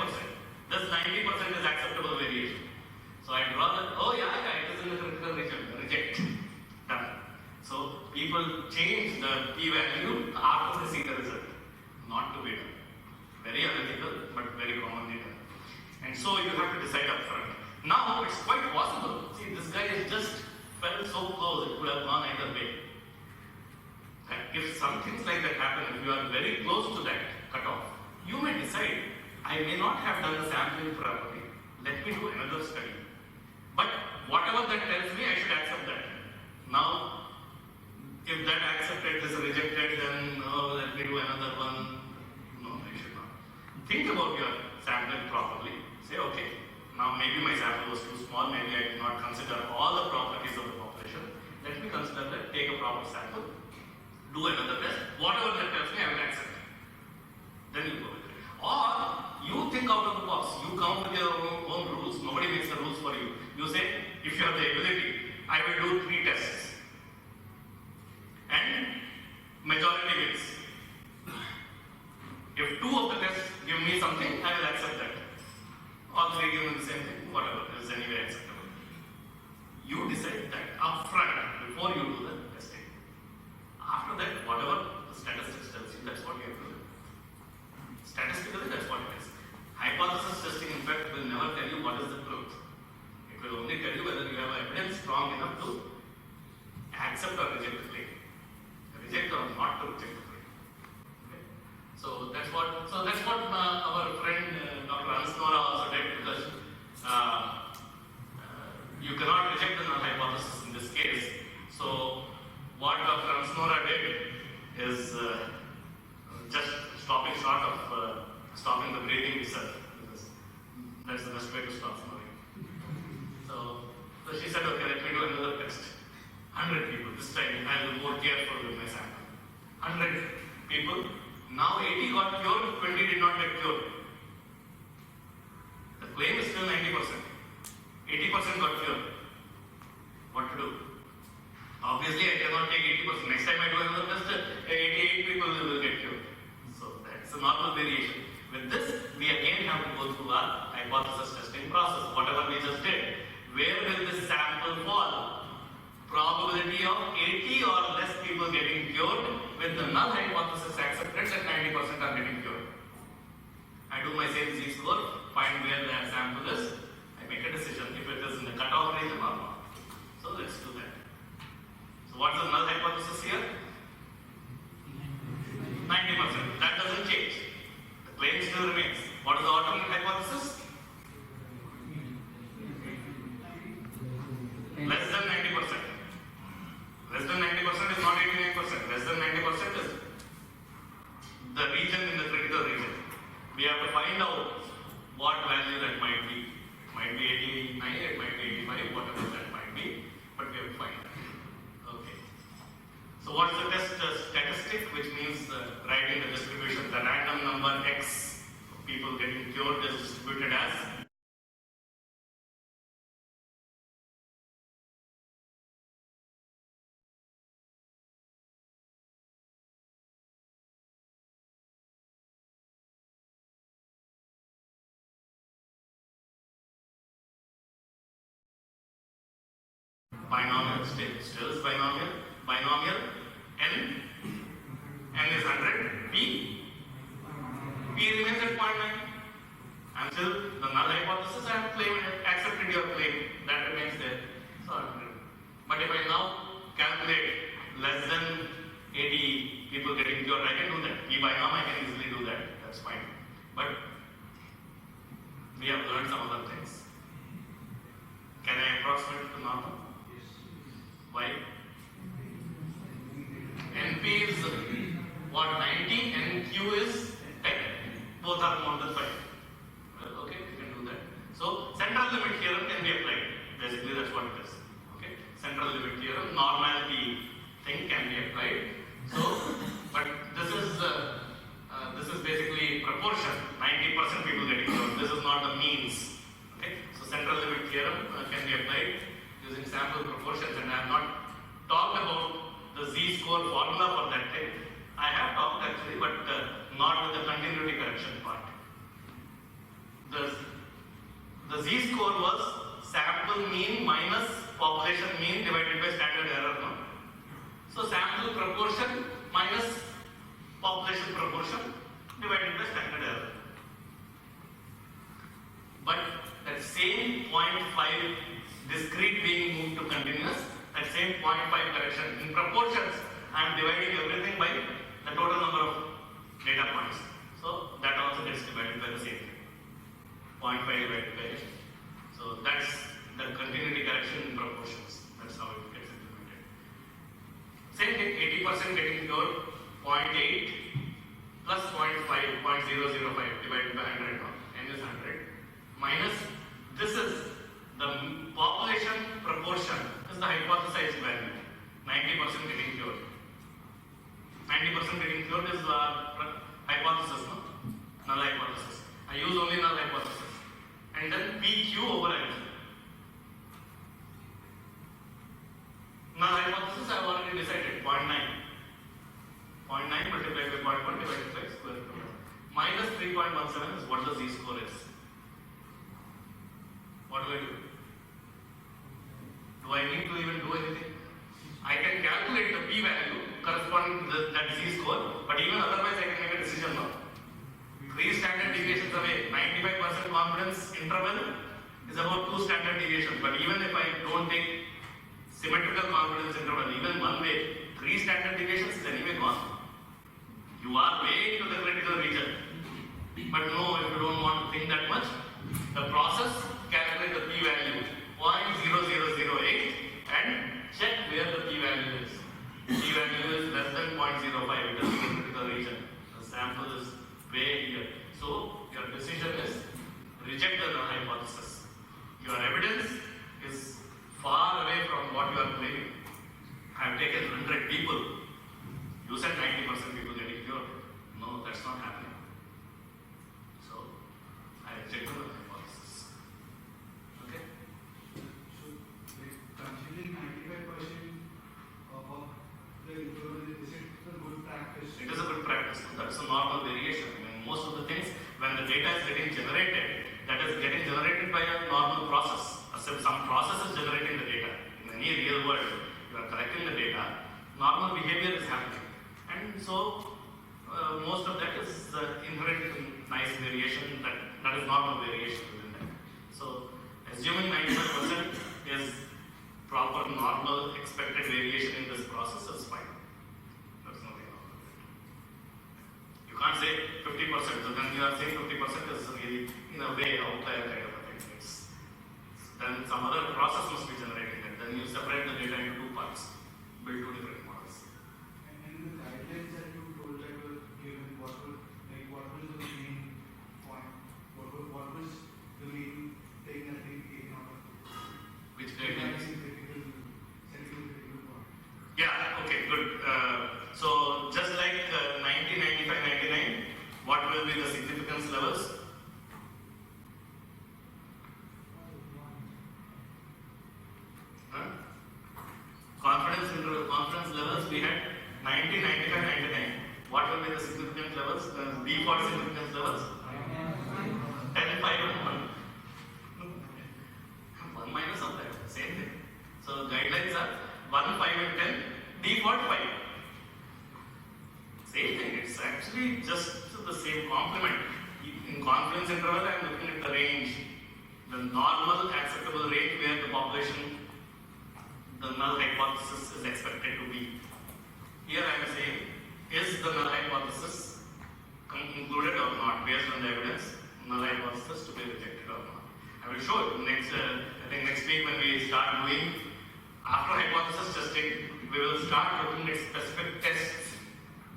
Speaker 1: Thus 90% is acceptable variation. So I draw that, oh yeah, it is in the critical region, reject. Done. So people change the p-value after they see the result, not to be done. Very unethical, but very commonly done. And so you have to decide up front. Now it's quite possible. See, this guy is just felt so close, it could have gone either way. And if some things like that happen, if you are very close to that cutoff, you may decide, I may not have done the sampling properly. Let me do another study. But whatever that tells me, I should accept that. Now, if that accepted is rejected, then let me do another one. No, I should not. Think about your sampling properly. Say, okay, now maybe my sample was too small, maybe I did not consider all the properties of the population. Let me consider that, take a proper sample, do another test, whatever that tells me, I will accept. Then you go with it. Or you think out of the box, you come up with your own rules, nobody makes the rules for you. You say, if you have the ability, I will do 3 tests. And majority wins. If 2 of the tests give me something, I will accept that. All 3 give me the same thing, whatever, is anyway acceptable. You decide that upfront before you do the testing. After that, whatever the statistics tells you, that's what you have to do. Statistically, that's what it is. Hypothesis testing, in fact, will never tell you what is the truth. It will only tell you whether you have evidence strong enough to accept or reject the claim. Reject or not to reject the claim. Okay? So that's what our friend Dr. Ansnora also did, because you cannot reject the null hypothesis in this case. So what Dr. Ansnora did is just stopping short of stopping the breathing itself, because that's the best way to stop snoring. So she said, okay, let me do another test. 100 people, this time I will be more careful with my sample. 100 people, now 80 got cured, 20 did not get cured. The claim is still 90%. 80% got cured. What to do? Obviously, I cannot take 80%. Next time I do another test, 88 people will get cured. So that's a normal variation. With this, we again have to go through our hypothesis testing process. Whatever we just did, where will this sample fall? Probability of 80 or less people getting cured with the null hypothesis accepted that 90% are getting cured. I do my same z-score, find where that sample is, I make a decision if it is in the cutoff region or not. So let's do that. So So what's the null hypothesis here? 90%. That doesn't change. The claim still remains. What is the alternate hypothesis? Less than 90%. Less than 90% is not 89%. Less than 90% is the region in the critical region. We have to find out what value that might be. It might be 89, it might be 85, whatever that might be, but we have to find that. Okay. So what's the test statistic, which means writing the distribution, the random number X of people getting cured is distributed as binomial, still is binomial, n is 100, p remains at 0.9. Until the null hypothesis, I have claimed, accepted your claim, that remains there. So 100. But if I now calculate less than 80 people getting cured, I can do that. P binom, I can easily do that. That's fine. But we have learned some other things. Can I approximate to normal? Why? NP is what, 90, NQ is 10. Both are more than 5. Well, okay, we can do that. So, central limit theorem can be applied. Basically, that's what it is. Okay, central limit theorem, normality thing can be applied. So, but this is basically proportion. 90% people getting cured. This is not the means. Okay, so central limit theorem can be applied using sample proportions, and I have not talked about the z-score formula for that thing. I have talked actually, but not with the continuity correction part. The z-score was sample mean minus population mean divided by standard error. No? So sample proportion minus population proportion divided by standard error. But that same 0.5 discrete being moved to continuous, that same 0.5 correction in proportions, I am dividing everything by the total number of data points. So that also gets divided by the same thing. 0.5 divided by. So that's the continuity correction in proportions. That's how it gets implemented. Same thing, 80% getting cured, 0.8 plus 0.5, 0.005 divided by 100. N is 100. Minus, this is the population proportion, is the hypothesized value. 90% getting cured. 90% getting cured is the hypothesis, no? Null hypothesis. I use only null hypothesis. And then PQ over N. Null hypothesis I have already decided, 0.9. 0.9 multiplied by 0.1 divided by square root of minus 3.17 is what the z-score is. What do I do? Do I need to even do anything? I can calculate the p-value corresponding to that z-score, but even otherwise I can make a decision now. 3 standard deviations away, 95% confidence interval is about 2 standard deviations, but even if I don't take symmetrical confidence interval, even one way, 3 standard deviations is anyway gone. You are way into the critical region. But no, if you don't want to think that much, the process calculate the p-value 0.0008 and check where the p-value is. P-value is less than 0.05, it is in the critical region. The sample is way here. So your decision is reject the null hypothesis. Your evidence is far away from what you are claiming. I have taken 100 people. You said 90% people getting cured. No, that's not happening. So I reject the null hypothesis. Okay?
Speaker 2: So, like, considering 95% of the inclusion, is it a good practice?
Speaker 1: It is a good practice. That's a normal variation. I mean, most of the things, when the data is getting generated, that is getting generated by a normal process. Some process is generating the data. In any real world, you are collecting the data, normal behavior is happening. And so, most of that is inherent in nice variation, that is normal variation within that. So, assuming 95% is proper normal expected variation in this process is fine. There's nothing wrong with it. You can't say 50%, so then you are saying 50% is really, in a way, outlier kind of a thing. Then some other process must be generating it. Then you separate the data into two parts, build two different models.
Speaker 2: And the guidelines that you told that were given, what was the main point? What was the main thing that they taken out of
Speaker 1: Which guidelines?
Speaker 2: critical point?
Speaker 1: Yeah, okay, good. So just like 90, 95, 99, what will be the significance levels? Huh? Confidence levels we had 90, 95, 99. What will be the significance levels? Default significance levels? 10, 5 and 1. 1 minus of that, same thing. So guidelines are 1, 5 and 10, default 5. Same thing, it's actually just the same complement. In confidence interval, I am looking at the range, the normal acceptable range where the population, the null hypothesis is expected to be. Here I am saying, is the null hypothesis included or not based on the evidence, null hypothesis to be rejected or not. I will show you next, I think next week when we start doing, after hypothesis testing, we will start looking at specific tests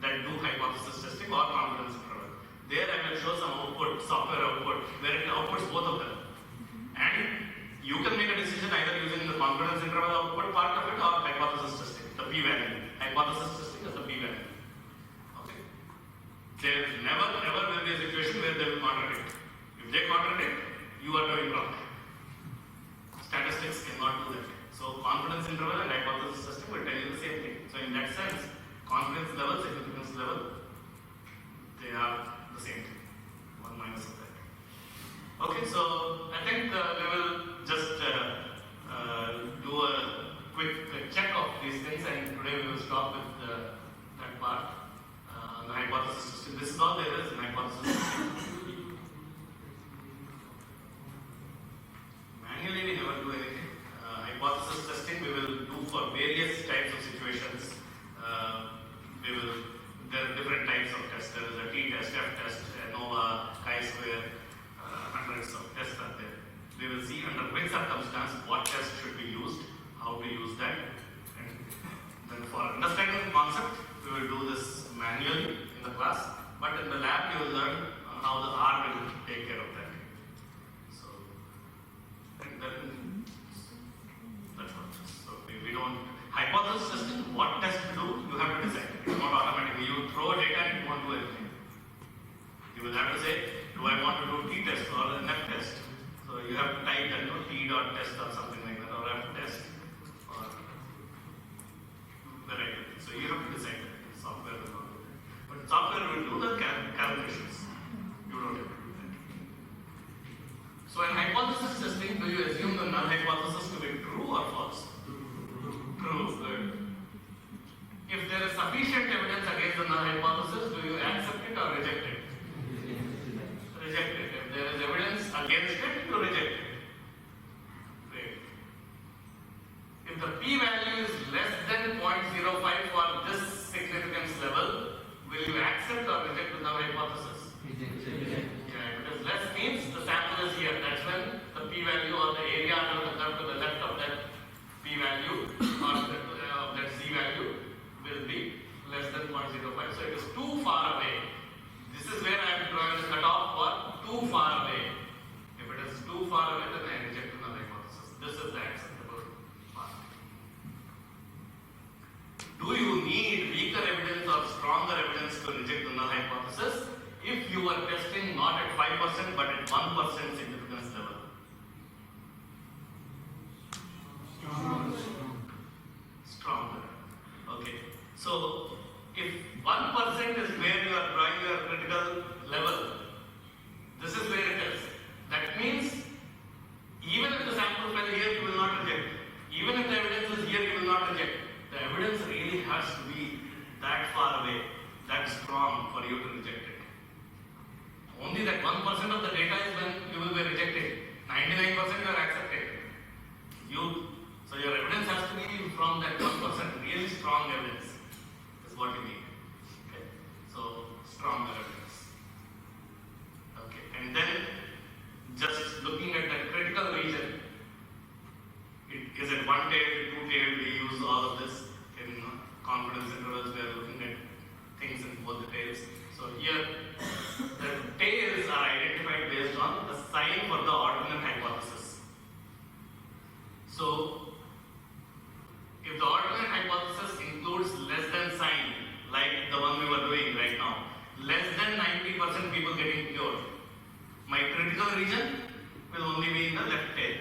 Speaker 1: that do hypothesis testing or confidence interval. There I will show some output, software output, where it outputs both of them. And you can make a decision either using the confidence interval output part of it or hypothesis testing, the p-value. Hypothesis testing is the p-value. Okay. There never ever will be a situation where they will contradict. If they contradict, you are doing wrong. Statistics cannot do that. So confidence interval and hypothesis testing will tell you the same thing. So in that sense, confidence level, significance level, they are the same thing. 1 minus of that. Okay, so I think we will just do a quick check of these things, and today we will stop with that part. The hypothesis testing. This is all there is in hypothesis testing. Manually, we never do anything. Hypothesis testing we will do for various types of situations. There are different types of tests. There is a t-test, f-test, ANOVA, chi-square, hundreds of tests are there. We will see under which circumstance what test should be used, how to use that. And then for understanding the concept, we will do this manually in the class. But in the lab, you will learn how the R will take care of that. So, and then that's what. So we don't hypothesis testing. What test to do, you have to decide. It's not automatically. You throw data and you won't do anything. You will have to say, do I want to do t-test or an f-test? So you have to type that t.test or something like that, or f-test, or variety. So you have to decide that. Software will not do that. But software will do the calculations. You don't have to do that. So in hypothesis testing, do you assume the null hypothesis to be true or false? True. Good. If there is sufficient evidence against the null hypothesis, do you accept it or reject it? Reject it. If there is evidence against it, you reject it. Great. If the p-value is less than 0.05 for this significance level, will you accept or reject the null hypothesis? Yeah, because less means the sample is here. That's when the p-value or the area under the curve to the left of that p-value or of that z-value will be less than 0.05. So it is too far away. This is where I am drawing the cutoff for too far away. If it is too far away, then I reject the null hypothesis. This is the acceptable part. Do you need weaker evidence or stronger evidence to reject the null hypothesis? If you are testing not at 5% but at 1% significance level. Stronger. Okay. So if 1% is where you are drawing your critical level, this is where it is. That means even if the sample fell here, you will not reject. Even if the evidence is here, you will not reject. The evidence really has to be that far away, that strong for you to reject it. Only that 1% of the data is when you will be rejecting. sign for the alternate hypothesis. So, if the alternate hypothesis includes less than sign, like the one we were doing right now, less than 90% people getting cured, my critical region will only be in the left tail.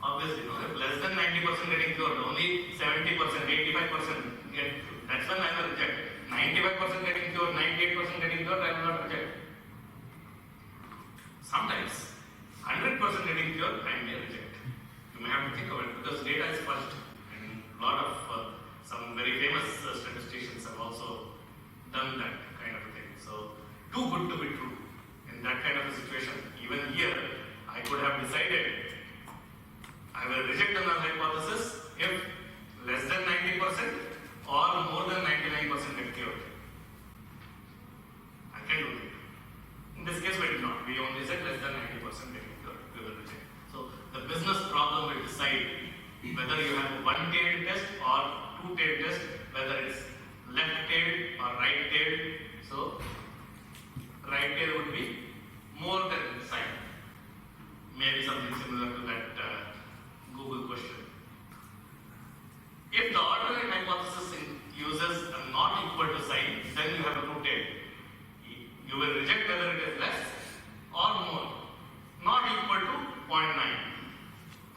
Speaker 1: Obviously, no, if less than 90% getting cured, only 70%, 85% get cured. That's when I will reject. 95% getting cured, 98% getting cured, I will not reject. Sometimes 100% getting cured, I may reject. You may have to think of it because data is first, and a lot of some very famous statisticians have also done that kind of a thing. So, too good to be true. In that kind of a situation, even here, I could have decided I will reject the null hypothesis if less than 90% or more than 99% get cured. I can do that. In this case, we did not. We only said less than 90% getting cured. We will reject. So the business problem will decide whether you have a one-tailed test or two-tailed test, whether it's left-tailed or right-tailed. So right tail would be more than sign. Maybe something similar to that Google question. If the alternate hypothesis uses a not equal to sign, then you have a two tail. You will reject whether it is less or more. Not equal to 0.9.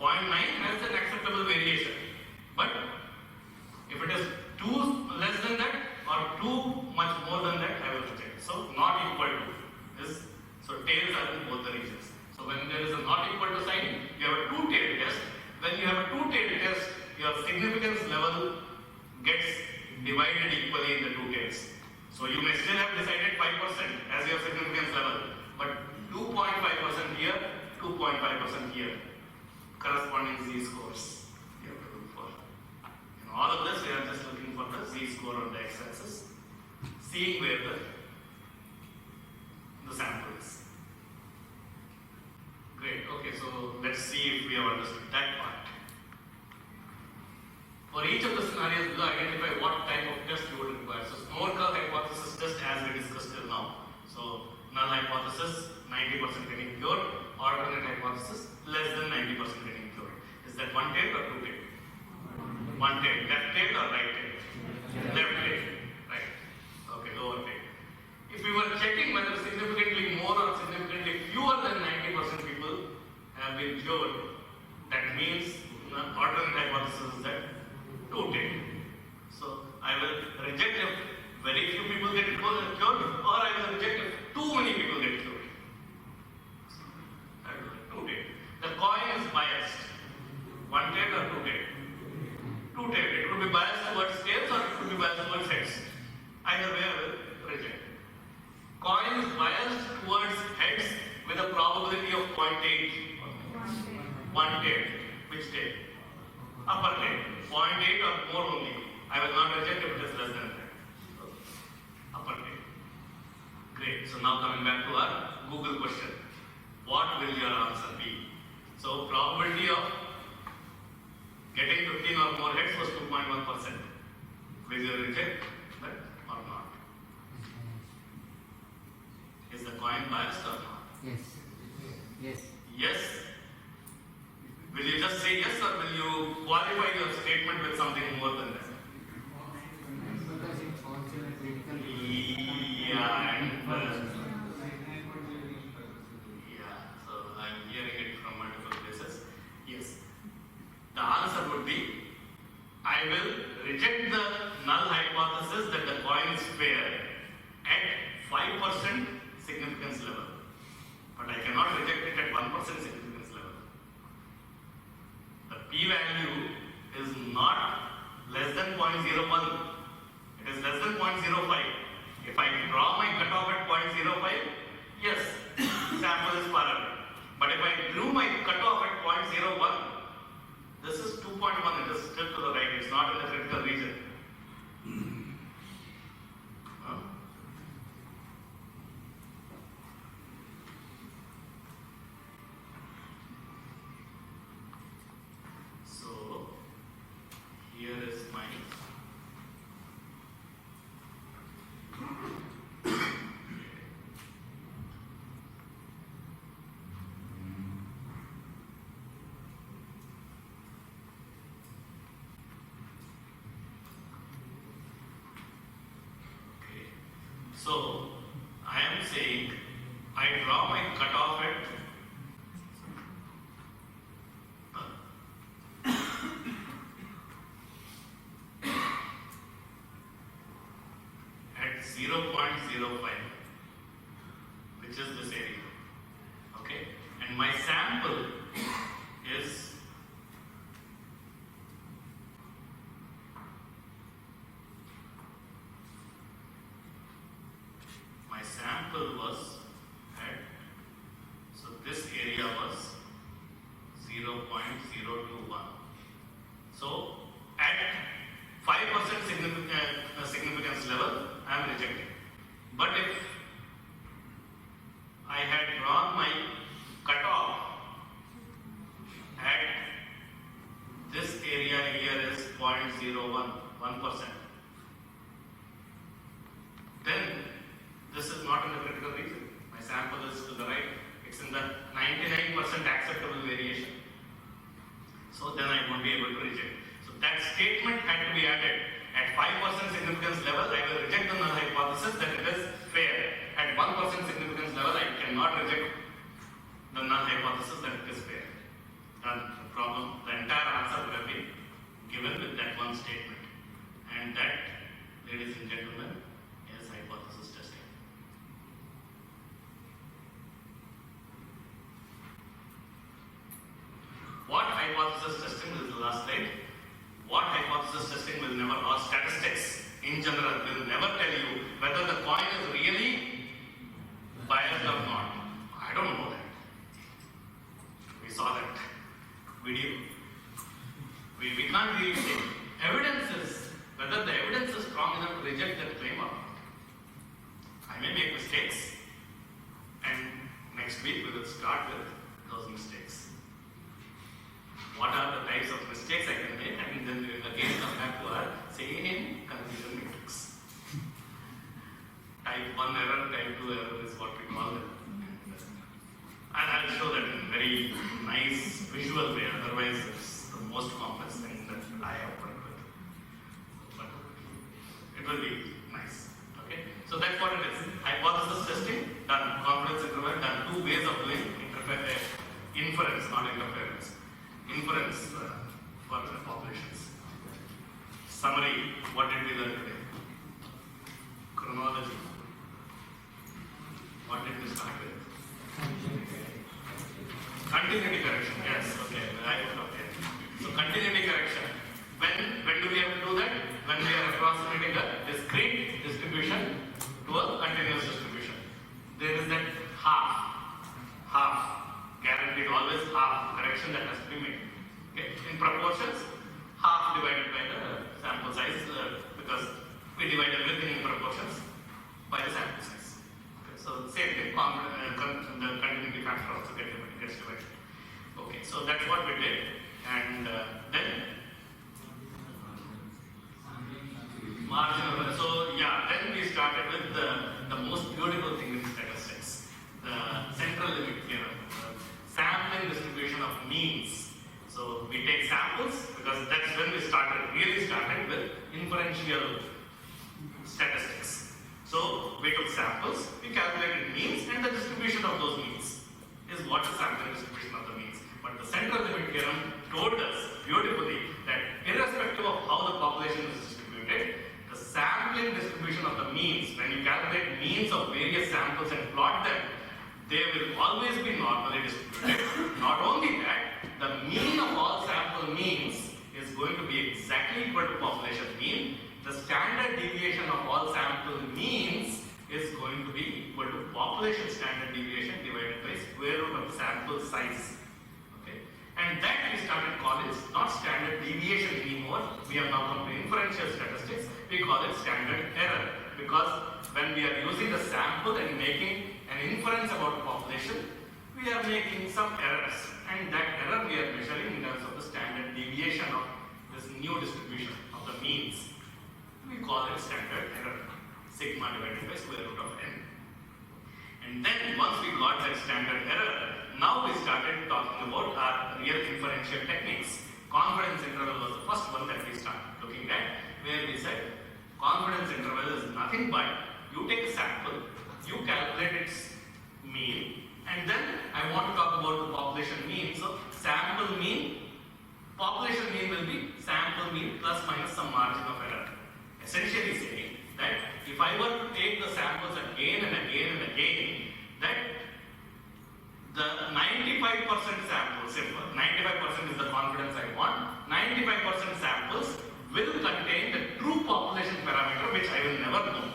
Speaker 1: 0.9 has an acceptable variation. But if it is too less than that or too much more than that, I will reject. So not equal to is, so tails are in both the regions. So when there is a not equal to sign, you have a two-tailed test. When you have a two-tailed test, your significance level gets divided equally in the two tails. So you may still have decided 5% as your significance level, but 2.5% here, 2.5% here. Corresponding z-scores you have to look for. In all of this, we are just looking for the z-score on the x-axis, seeing where the sample is. Great, okay, so let's see if we have understood that part. For each of the scenarios, we will identify what type of test you would require. So, Moore curve hypothesis test as we discussed till now. So, null hypothesis, 90% getting cured, alternate hypothesis, less than 90% getting cured. Is that one tail or two tail? One tail, left tail or right tail? Left tail, right. Okay, lower tail. If we were checking whether significantly more or significantly fewer than 90% people have been cured, that means the alternate hypothesis is that two tail. So I will reject if very few people get cured, or I will reject if too many people get cured. Two tail. The coin is biased. One tail or two tail? Two tail. It could be biased towards tails or it could be biased towards heads. Either way I will reject. Coin is biased towards heads with a probability of 0.8. One tail. Which tail? Upper tail. 0.8 or more only. I will not reject if it is less than that. So, upper tail. Great. So now coming back to our Google question. What will your answer be? So probability of getting 15 or more heads was 2.1%. Will you reject that or not? Is the coin biased or not?
Speaker 4: Yes. Yes.
Speaker 1: Yes. Will you just say yes or will you qualify your statement with something more than that?
Speaker 4: Because it's also a critical.
Speaker 1: Yeah, and so I'm hearing it from multiple places. Yes. The answer would be I will reject the null hypothesis that the coin is fair at 5% significance level. But I cannot reject it at 1% significance level. The p-value is not less than 0.01. It is less than 0.05. If I draw my cutoff at 0.05, yes, sample is far away. But if I drew my cutoff at 0.01, this is 2.1. It is still to the right. It's not in the critical region. So here is my 0.05, which is this area. Okay, and my sample is my sample was at, so this area was 0.021. So at 5% significance level, I am rejecting. But if I had drawn my cutoff at this area here is 0.01, 1%, then this is not in the critical region. My sample is to the right. It's in the 99% acceptable variation. So then I won't be able to reject. So that statement had to be added. At 5% significance level, I will reject the null hypothesis that it is fair. At 1% significance level, I cannot reject the null hypothesis that it is fair. Done. The problem, the entire answer would have been given with that one statement. And that, ladies and gentlemen, is hypothesis testing. What hypothesis testing is the last slide? What hypothesis testing will never, or statistics in general will never tell you whether the coin is really biased or not. I don't know that. We saw that video. We can't really say. Evidence is, whether the evidence is strong enough to reject that claim or not. I may make mistakes, and next week we will start with those mistakes. What are the types of mistakes I can make, and then we will again come back to our same confusion matrix. Type 1 error, type 2 error is what we call them. And I'll show that in a very nice visual way, otherwise it's the most complex thing that I have worked with. But it will be nice. Okay? So that's what it is. Hypothesis testing, done. Confidence interval, done. Two ways of doing inference, not interference. Inference for the populations. Summary, what did we learn today? Chronology. What did we start with? Continuity correction, yes, okay, okay. So continuity correction. When do we have to do that? When we are approximating a discrete distribution to a continuous distribution. There is that half, guaranteed always half correction that has to be made. Okay, in proportions, half divided by the sample size, because we divide everything in proportions by the sample size. Okay, so same thing, the continuity factor also gets divided. Okay, so that's what we did, and then marginal. So yeah, then we started with the most beautiful thing in statistics, the central limit theorem, sampling distribution of means. So we take samples because that's when we really started with inferential statistics. So we took samples, we calculated means, and the distribution of those means is what the sampling distribution of the means. But the central limit theorem told us beautifully that irrespective of how the population is distributed, the sampling distribution of the means, when you calculate means of various samples and plot them, they will always be normally distributed. Not only that, the mean of all sample means is going to be exactly equal to population mean. The standard deviation of all sample means is going to be equal to population standard deviation divided by square root of the sample size. Okay, and that we started calling not standard deviation anymore. We have now come to inferential statistics. We call it standard error, because when we are using the sample and making an inference about population, we are making some errors, and that error we are measuring in terms of the standard deviation of this new distribution of the means. We call it standard error, sigma divided by square root of n. And then once we got that standard error, now we started talking about our real inferential techniques. Confidence interval was the first one that we started looking at, where we said confidence interval is nothing but you take a sample, you calculate its mean, and then I want to talk about the population mean. So sample mean, population mean will be sample mean plus minus some margin of error. Essentially saying that if I were to take the samples again and again and again, that the 95% samples, simple, 95% is the confidence I want, 95% samples will contain the true population parameter which I will never know.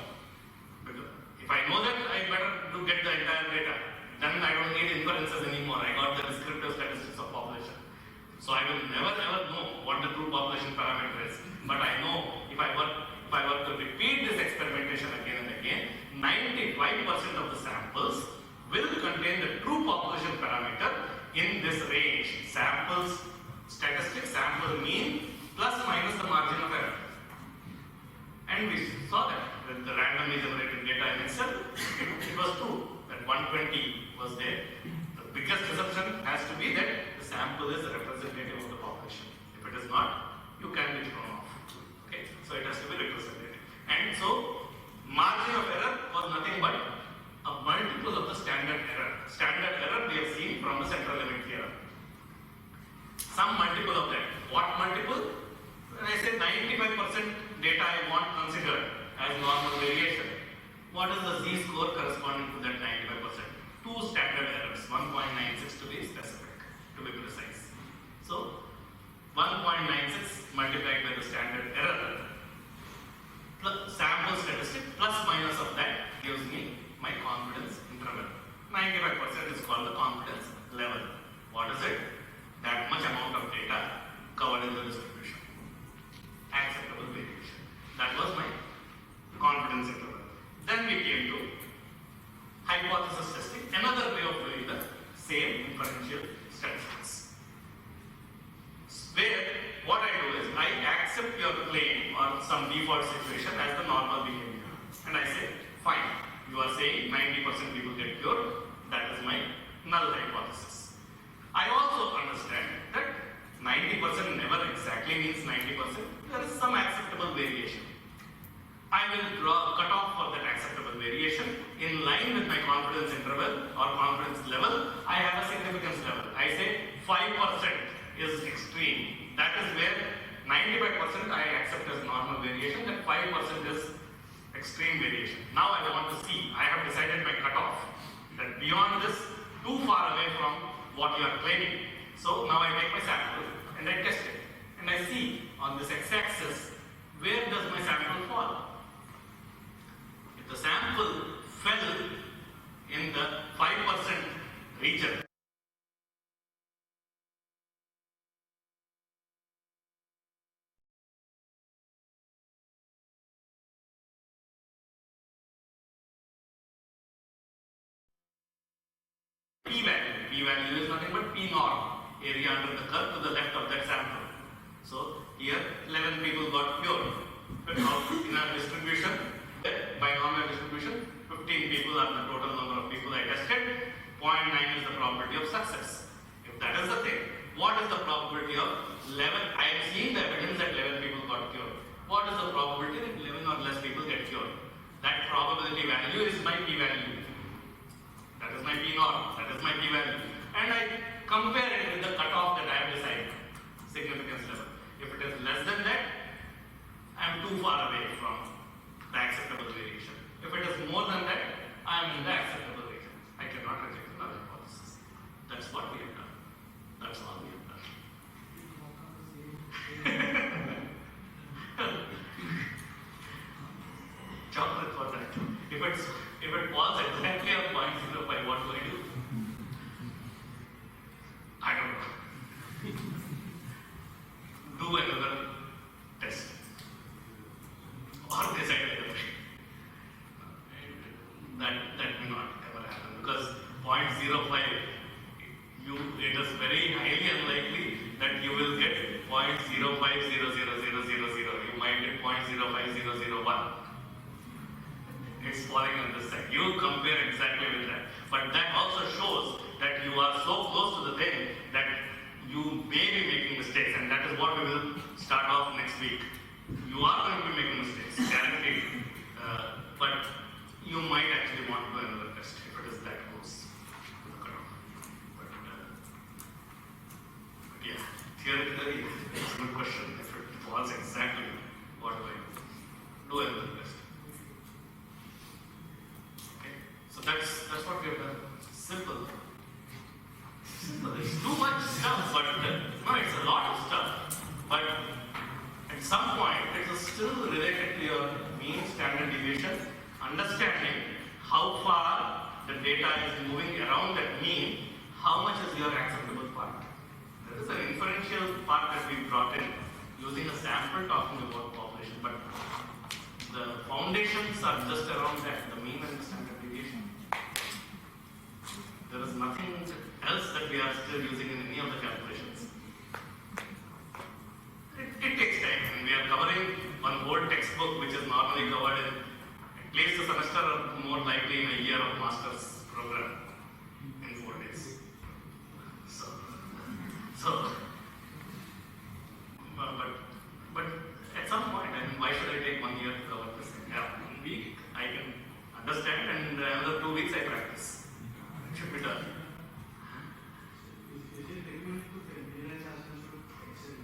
Speaker 1: Because if I know that, I better to get the entire data. Then I don't need inferences anymore. I got the descriptive statistics of population. So I will never ever know what the true population parameter is. But I know if I were to repeat this experimentation again and again, 95% of the samples will contain the true population parameter in this range. Samples, statistics, sample mean plus minus the margin of error. And we saw that with the randomly generated data in Excel, it was true that 120 was there. The biggest assumption has to be that the sample is representative of the population. If it is not, you can be thrown off. Okay, so it has to be representative. And so, margin of error was nothing but a multiple of the standard error. Standard error we have seen from the central limit theorem. Some multiple of that. What multiple? When I say 95% data I want considered as normal variation, what is the z-score corresponding to that 95%? Two standard errors, 1.96 to be specific, to be precise. So, 1.96 multiplied by the standard error, plus sample statistic, plus minus of that gives me my confidence interval. 95% is called the confidence level. What is it? That much amount of data covered in the distribution. Acceptable variation. That was my confidence interval. Then we came to hypothesis testing, another way of doing the same inferential statistics. Where what I do is I accept your claim or some default situation as the normal behavior. And I say, fine, you are saying 90% people get cured, that is my null hypothesis. I also understand that 90% never exactly means 90%. There is some acceptable variation. I will draw a cutoff for that acceptable variation. In line with my confidence interval or confidence level, I have a significance level. I say 5% is extreme. That is where 95% I accept as normal variation, that 5% is extreme variation. Now I want to see, I have decided my cutoff, that beyond this, too far away from what you are claiming. So now I take my sample and I test it. And I see on this x-axis, where does my sample fall? If the sample fell in the 5% region, p-value is nothing but p norm, area under the curve to the left of that sample. So here 11 people got cured. But now in our distribution, binomial distribution, 15 people are the total number of people I tested. 0.9 is the probability of success. If that is the thing, what is the probability of 11? I am seeing the evidence that 11 people got cured. What is the probability that 11 or less people get cured? That probability value is my p-value. That is my p norm. That is my p-value. And I compare it with the cutoff that I have decided, significance level. If it is less than that, I am too far away from the acceptable variation. If it is more than that, I am in the acceptable range. I cannot reject the null hypothesis. That's what we have done. That's all we have done. Chocolate for that. If it falls exactly on 0.05, what do I do? I don't know. Do another test. Or decide another thing. That may not ever happen because 0.05, it is very highly unlikely that you will get 0.0500000. You might get 0.05001. It's falling on this side. You compare exactly with that. But that also shows that you are so close to the thing that you may be making mistakes, and that is what we will start off next week. You are going to be making mistakes, guaranteed. But you might actually want to do another test if it is that close to the cutoff. But yeah, theoretically, it's a good question. If it falls exactly, what do I do? Do another test. deviation, understanding how far the data is moving around that mean, how much is your acceptable part. There is an inferential part that we brought in using a sample talking about population, but the foundations are just around that, the mean and the standard deviation. There is nothing else that we are still using in any of the calculations. It takes time, and we are covering one whole textbook which is normally covered in at least a semester or more likely in a year of master's program in 4 days. So but at some point, I mean, why should I take 1 year to cover this? Yeah, 1 week I can understand, and another 2 weeks I practice. It should be done.
Speaker 2: Is it recommended to familiarize ourselves with Excel?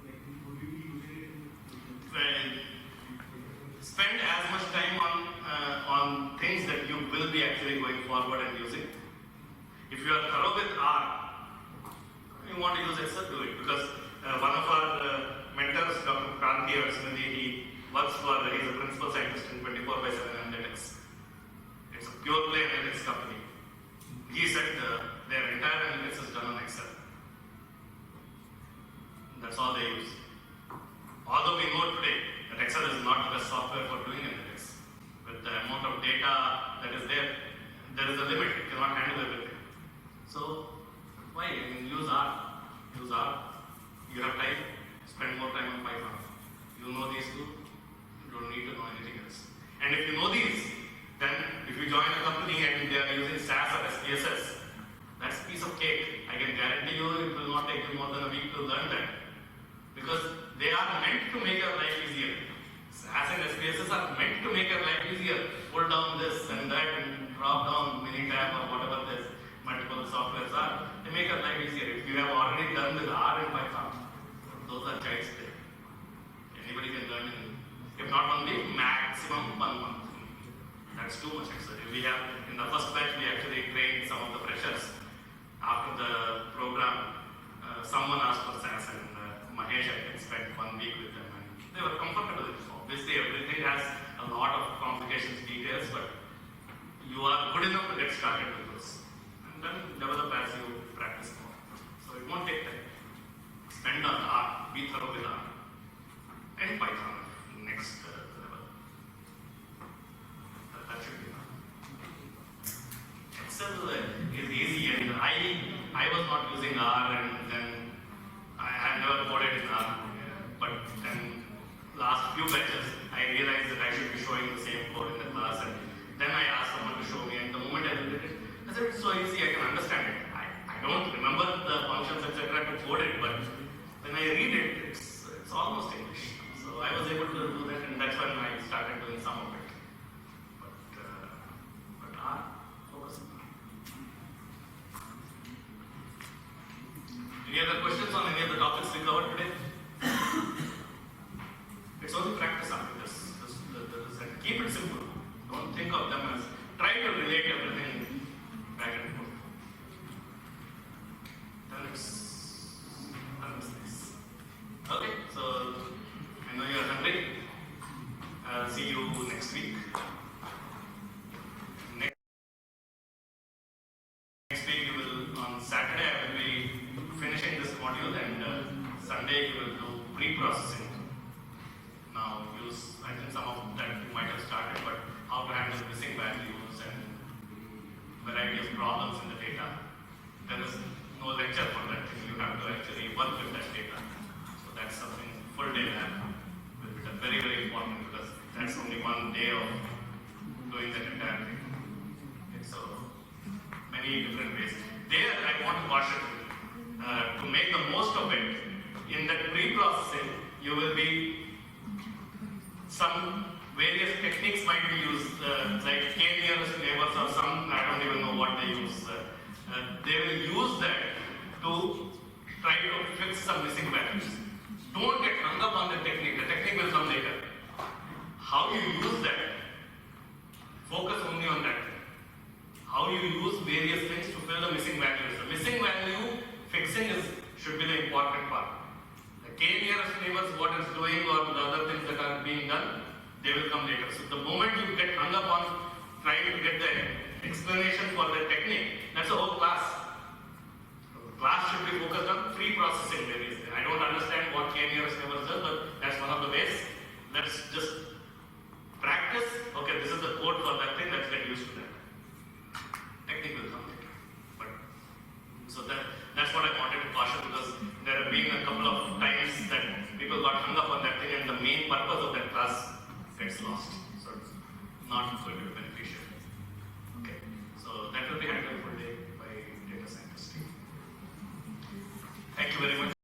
Speaker 2: Like, would you be using it in
Speaker 1: Well, spend as much time on things that you will be actually going forward and using. If you are thorough with R, you want to use Excel, do it, because one of our mentors, Dr. Kranti Arsmidi, he works for, he's a principal scientist in 24/7 Analytics. It's a pure play analytics company. He said their entire analytics is done on Excel. That's all they use. Although we know today that Excel is not the best software for doing analytics. With the amount of data that is there, there is a limit. It cannot handle everything. So, why? I mean, use R. Use R. You have time, spend more time on Python. You know these two, you don't need to know anything else. And if you know these, then if you join a company and they are using SAS or SPSS, that's a piece of cake. I can guarantee you it will not take you more than a week to learn that. Because they are meant to make your life easier. SAS and SPSS are meant to make your life easier. Pull down this and that and drop down Minitab or whatever this multiple softwares are. They make your life easier. If you have already done with R and Python, those are child's play. Anybody can learn in, if not only maximum 1 month. That's too much actually. We have, in the first batch, we actually trained some of the freshers. After the program, someone asked for SAS and Mahesh, I think, spent 1 week with them and they were comfortable with it. Obviously, everything has a lot of complications, details, but you are good enough to get started with this. And then develop as you practice more. So it won't take time. Spend on R, be thorough with R. And Python, next level. That should be enough. Excel is easy, and I was not using R, and then I had never coded in R. But then last few batches, I realized that I should be showing the same code in the class, and then I asked someone to show me, and the moment I did it, I said, it's so easy, I can understand it. I don't remember the functions, etc. to code it, but when I read it, it's almost English. So I was able to do that, and that's when I started doing some of it. But R, focus on R. Any other questions on any of the topics we covered today? It's only practice after this. Keep it simple. Don't think of them as, try to relate everything back and forth. Then it's nice. Okay, so I know you are hungry. I'll see you next week. Next week you will, on Saturday I will be finishing this module, and Sunday you will do pre-processing. Now I think some of that you might have started, but how to handle missing values and variety of problems in the data. There is no lecture for that. You have to actually work with that data. So that's something full day lab will be very, very important, because that's only 1 day of doing that entire thing. Okay, so many different ways. There I want to caution to make the most of it. In that pre-processing, you will be some various techniques might be used, like k-nearest neighbors or some, I don't even know what they use. They will use that to try to fix some missing values. Don't get hung up on the technique. The technique will come later. How you use that, focus only on that. How you use various things to fill the missing values. The missing value fixing should be the important part. The k-nearest neighbors, what it's doing, or the other things that are being done, they will come later. So the moment you get hung up on trying to get the explanation for the technique, that's a whole class. Class should be focused on pre-processing. I don't understand what KNRS never does, but that's one of the ways. Let's just practice. Okay, this is the code for that thing. Let's get used to that. Technique will come later. But so that's what I wanted to caution, because there have been a couple of times that people got hung up on that thing, and the main purpose of that class gets lost. So it's not going to be beneficial. Okay, so that will be handled full day by data scientist team. Thank you very much.